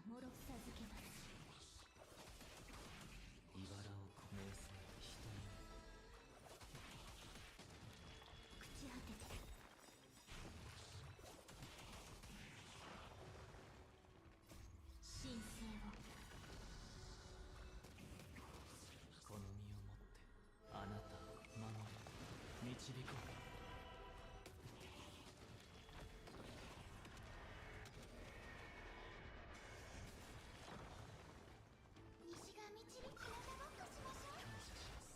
はもろ授けます。茨を名声人に朽ち果てて神聖を。この身をもってあなたを守り導こう。西が導きながごっこしましょう。感謝します。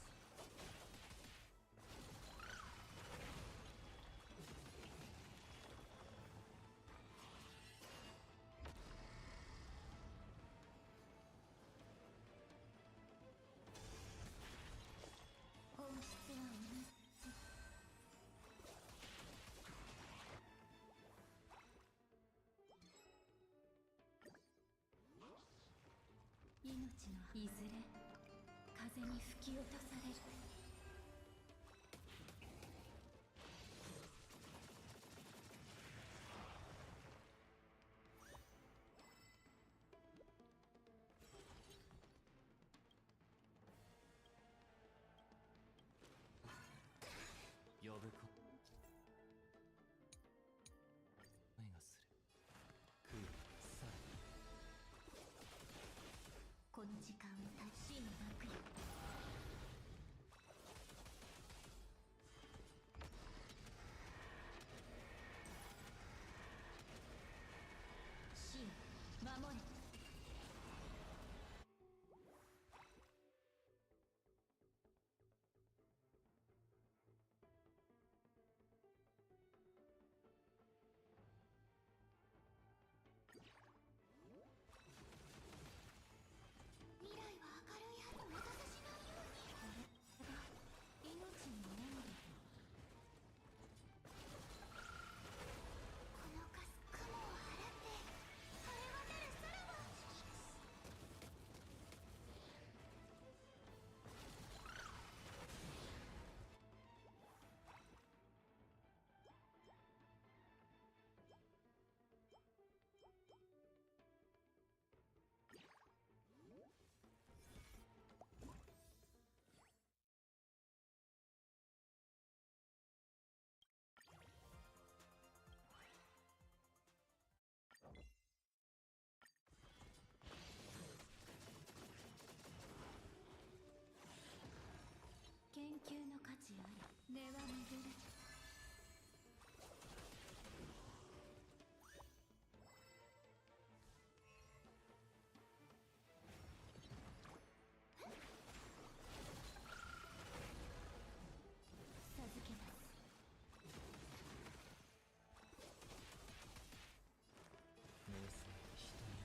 本質は同じ。命のいずれ風に吹き落とされる。呼ぶこ目がする。空さこの時間を立ちの幕よ。死を守れ。未来は明るいはず。魔が差しないように。これが命の温度。このかす雲を払って晴れ渡るさらば。研究の価値あり。根は巡る。授けます。名声人に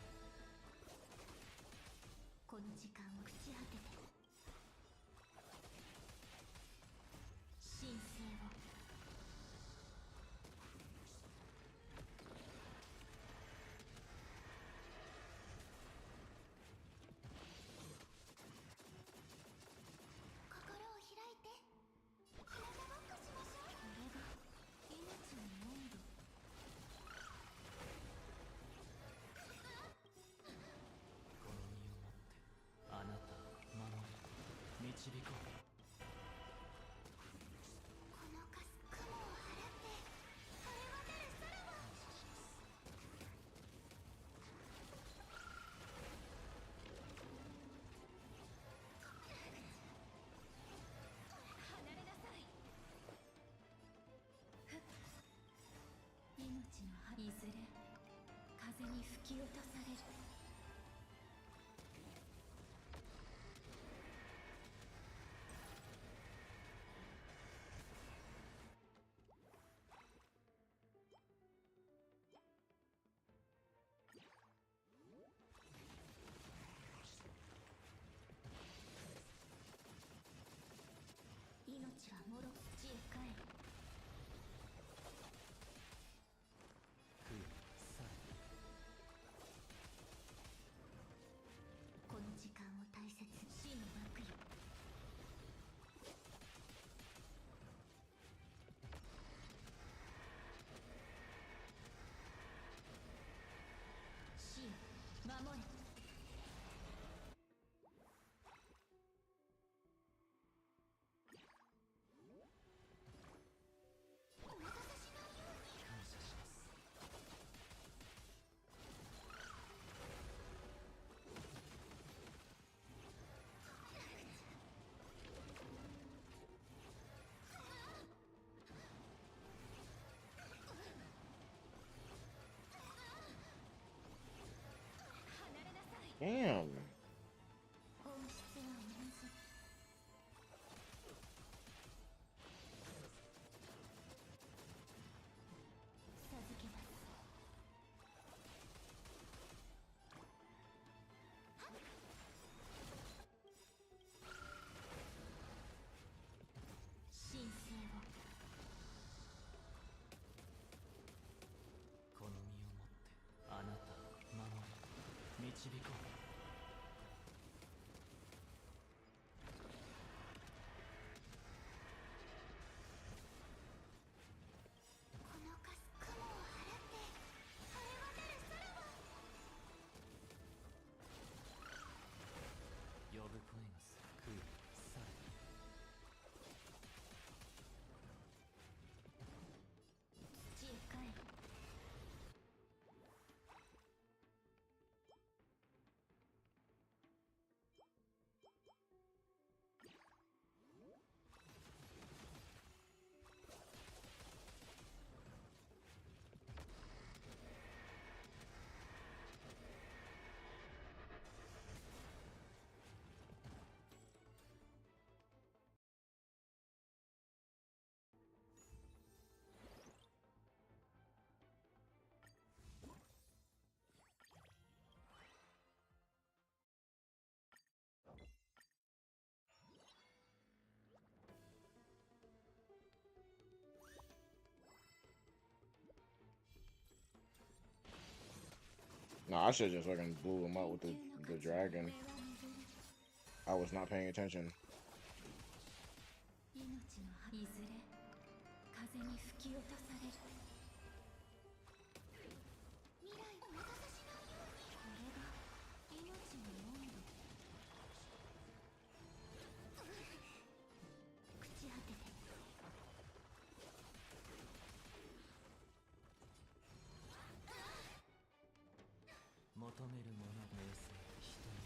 この時間を朽ち果てて神聖を。心を開いてひなたぼっこしましょう。これが命の温度。この身をもってあなたを守り導こう。このかす雲を払って晴れ渡るさらば。離れなさい。命のいずれ風に吹き落とされる。命はもろ土へ帰る。空さこう。このかす雲を払って晴れ渡るさらば。呼ぶ声がする。来る。され。土へ帰る。No, I should just fucking blew him out with the dragon. I was not paying attention. 命のいずれ風に吹き落とされる。未来をまたさしないように。これが命の温度。朽ち果てて。求めるもの冷静人に。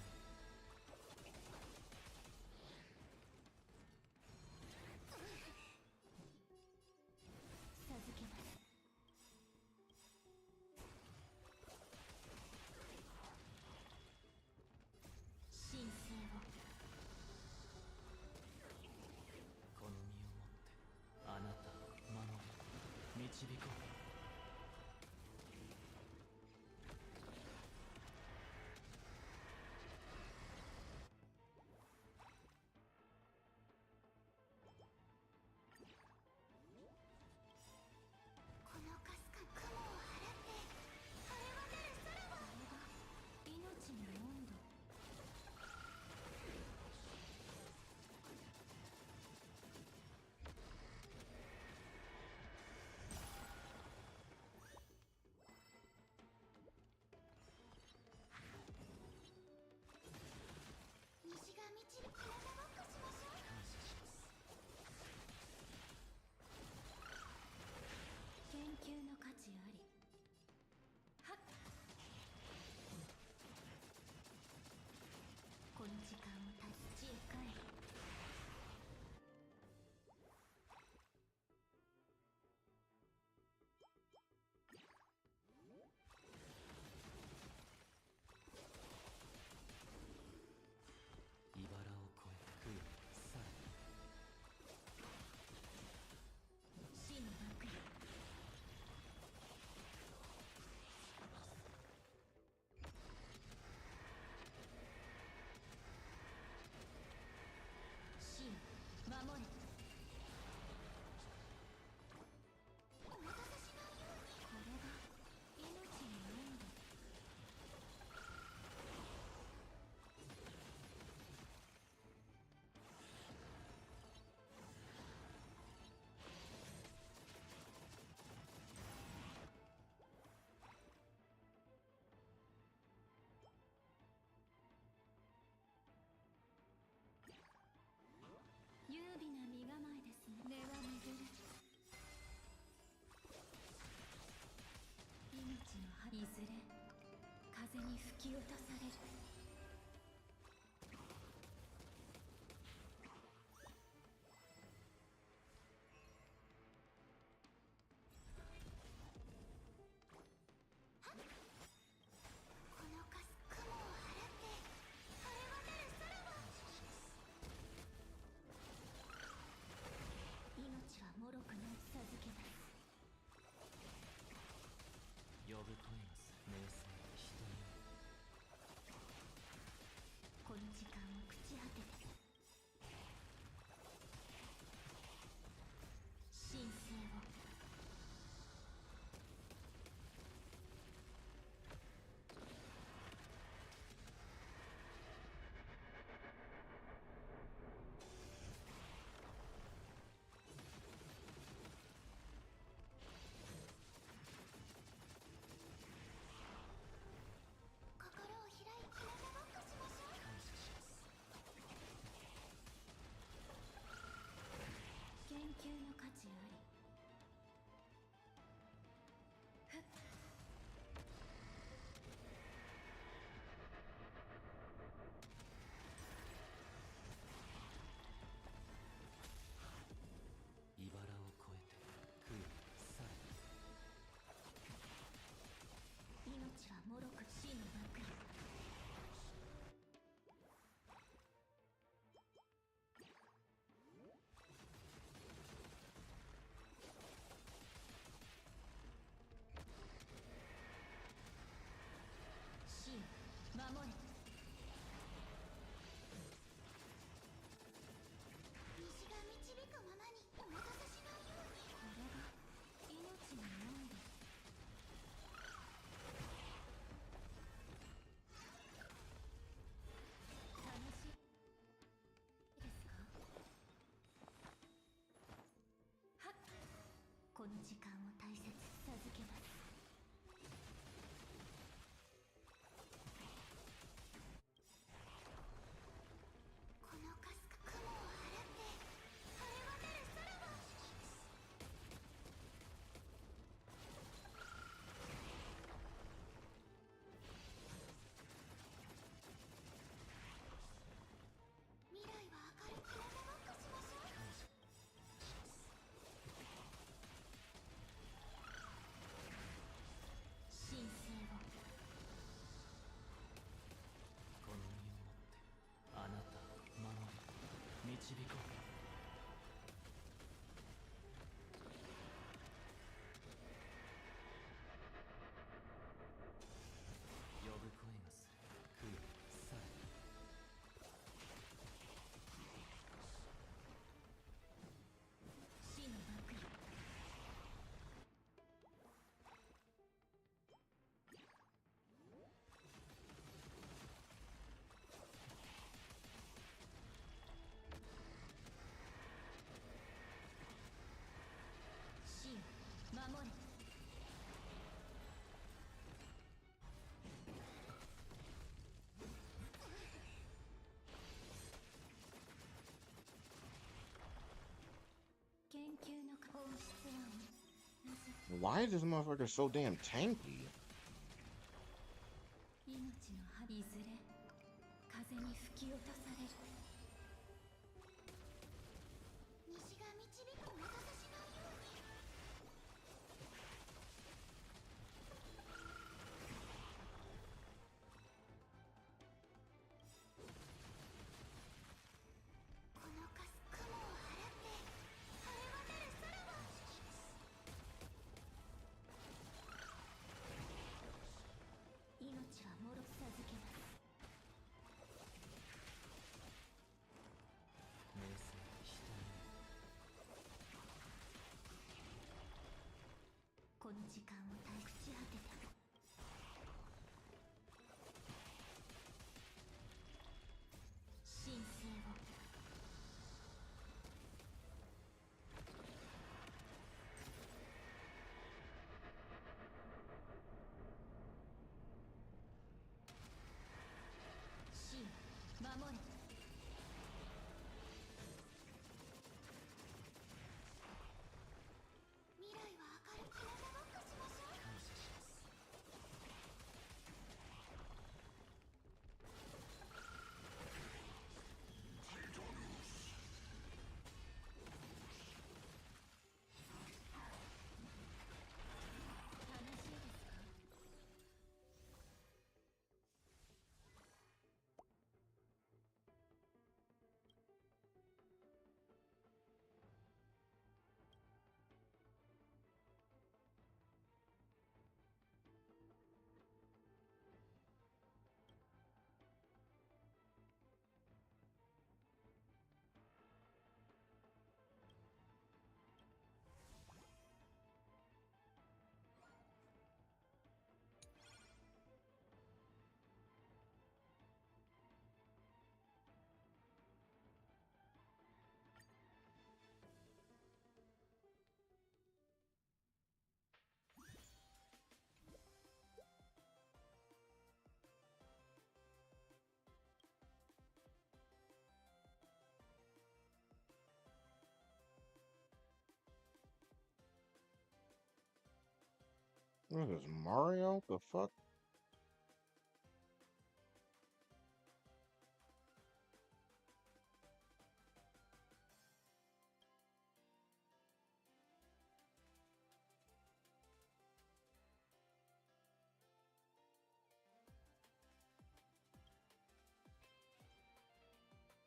授けます。神聖を。この身をもってあなたを守り導こう。このかすか雲を払って晴れ渡るさらば。これが命の温度。西が満ちる。体ごっこしましょう。感謝します。研究の価値あり。はっ。この時間をた土へ帰る。茨を越え来る。され。死の幕よ。死よ守れ。お待たせしないように。これが命の温度。優美な身構えですね。根は巡る。命の葉いずれ風に吹き落とされる。このかす雲を払って晴れ渡るさらば。命は脆くない。授けます。呼ぶ声がする。冷静人に。Why is this motherfucker so damn tanky? 命の針いずれ風に吹き落とされる。西が導く魔が差しのように。このかす雲を払って晴れ渡る空を。命はもろ授けます。この時間を退屈果てて神聖を。神守れ。未来は明るくひなたぼっこしましょう。感謝します。楽しいですか？ What is this, Mario? The fuck?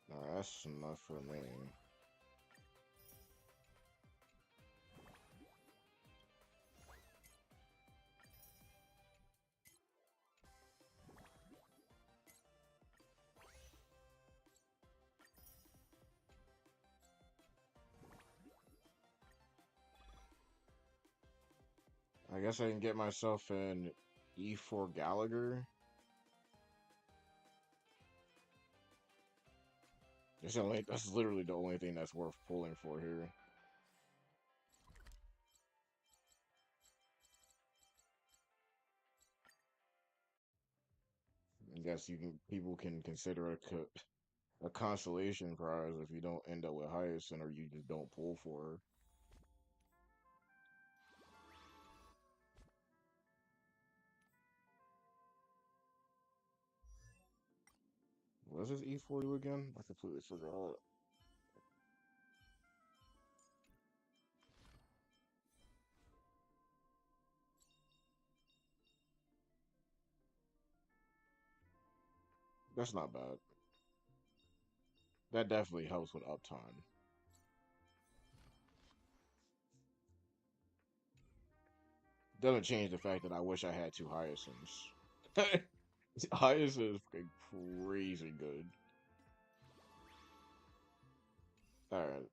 Nah, that's enough for me. I guess I can get myself an E4 Gallagher. That's literally the only thing that's worth pulling for here. I guess people can consider a consolation prize if you don't end up with Hyacine or you just don't pull for her. What is this E40 again? I completely forgot. That's not bad. That definitely helps with uptime. Doesn't change the fact that I wish I had two Hyacins. Hyacin is fucking crazy good. Alright.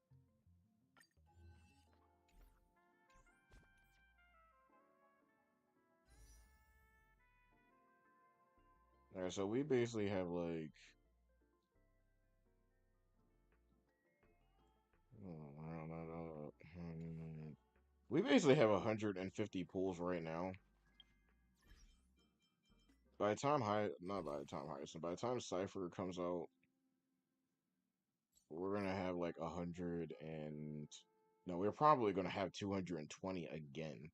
Alright, so we basically have like we basically have 150 pools right now. By the time not by the time Hyacin, by the time Cypher comes out, we're gonna have like 100 and no, we're probably gonna have 220 again.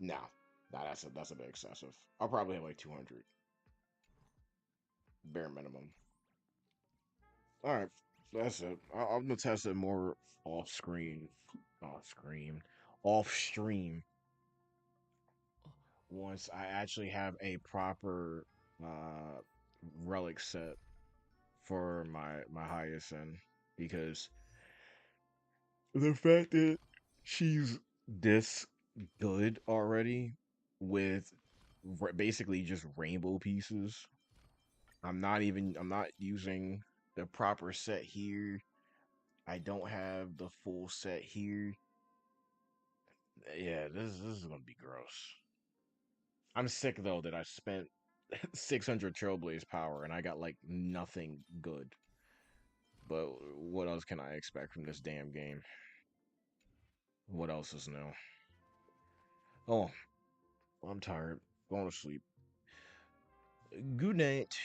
No, no, that's a bit excessive. I'll probably have like 200 bare minimum. All right, that's it. I'm gonna test it more off screen, off screen, off stream once I actually have a proper uh relic set for my Hyacine because the fact that she's this good already with basically just rainbow pieces. I'm not using the proper set here. I don't have the full set here. Yeah, this is gonna be gross. I'm sick though that I spent 600 Trailblaze power and I got like nothing good. But what else can I expect from this damn game? What else is new? Oh, I'm tired. Going to sleep. Good night.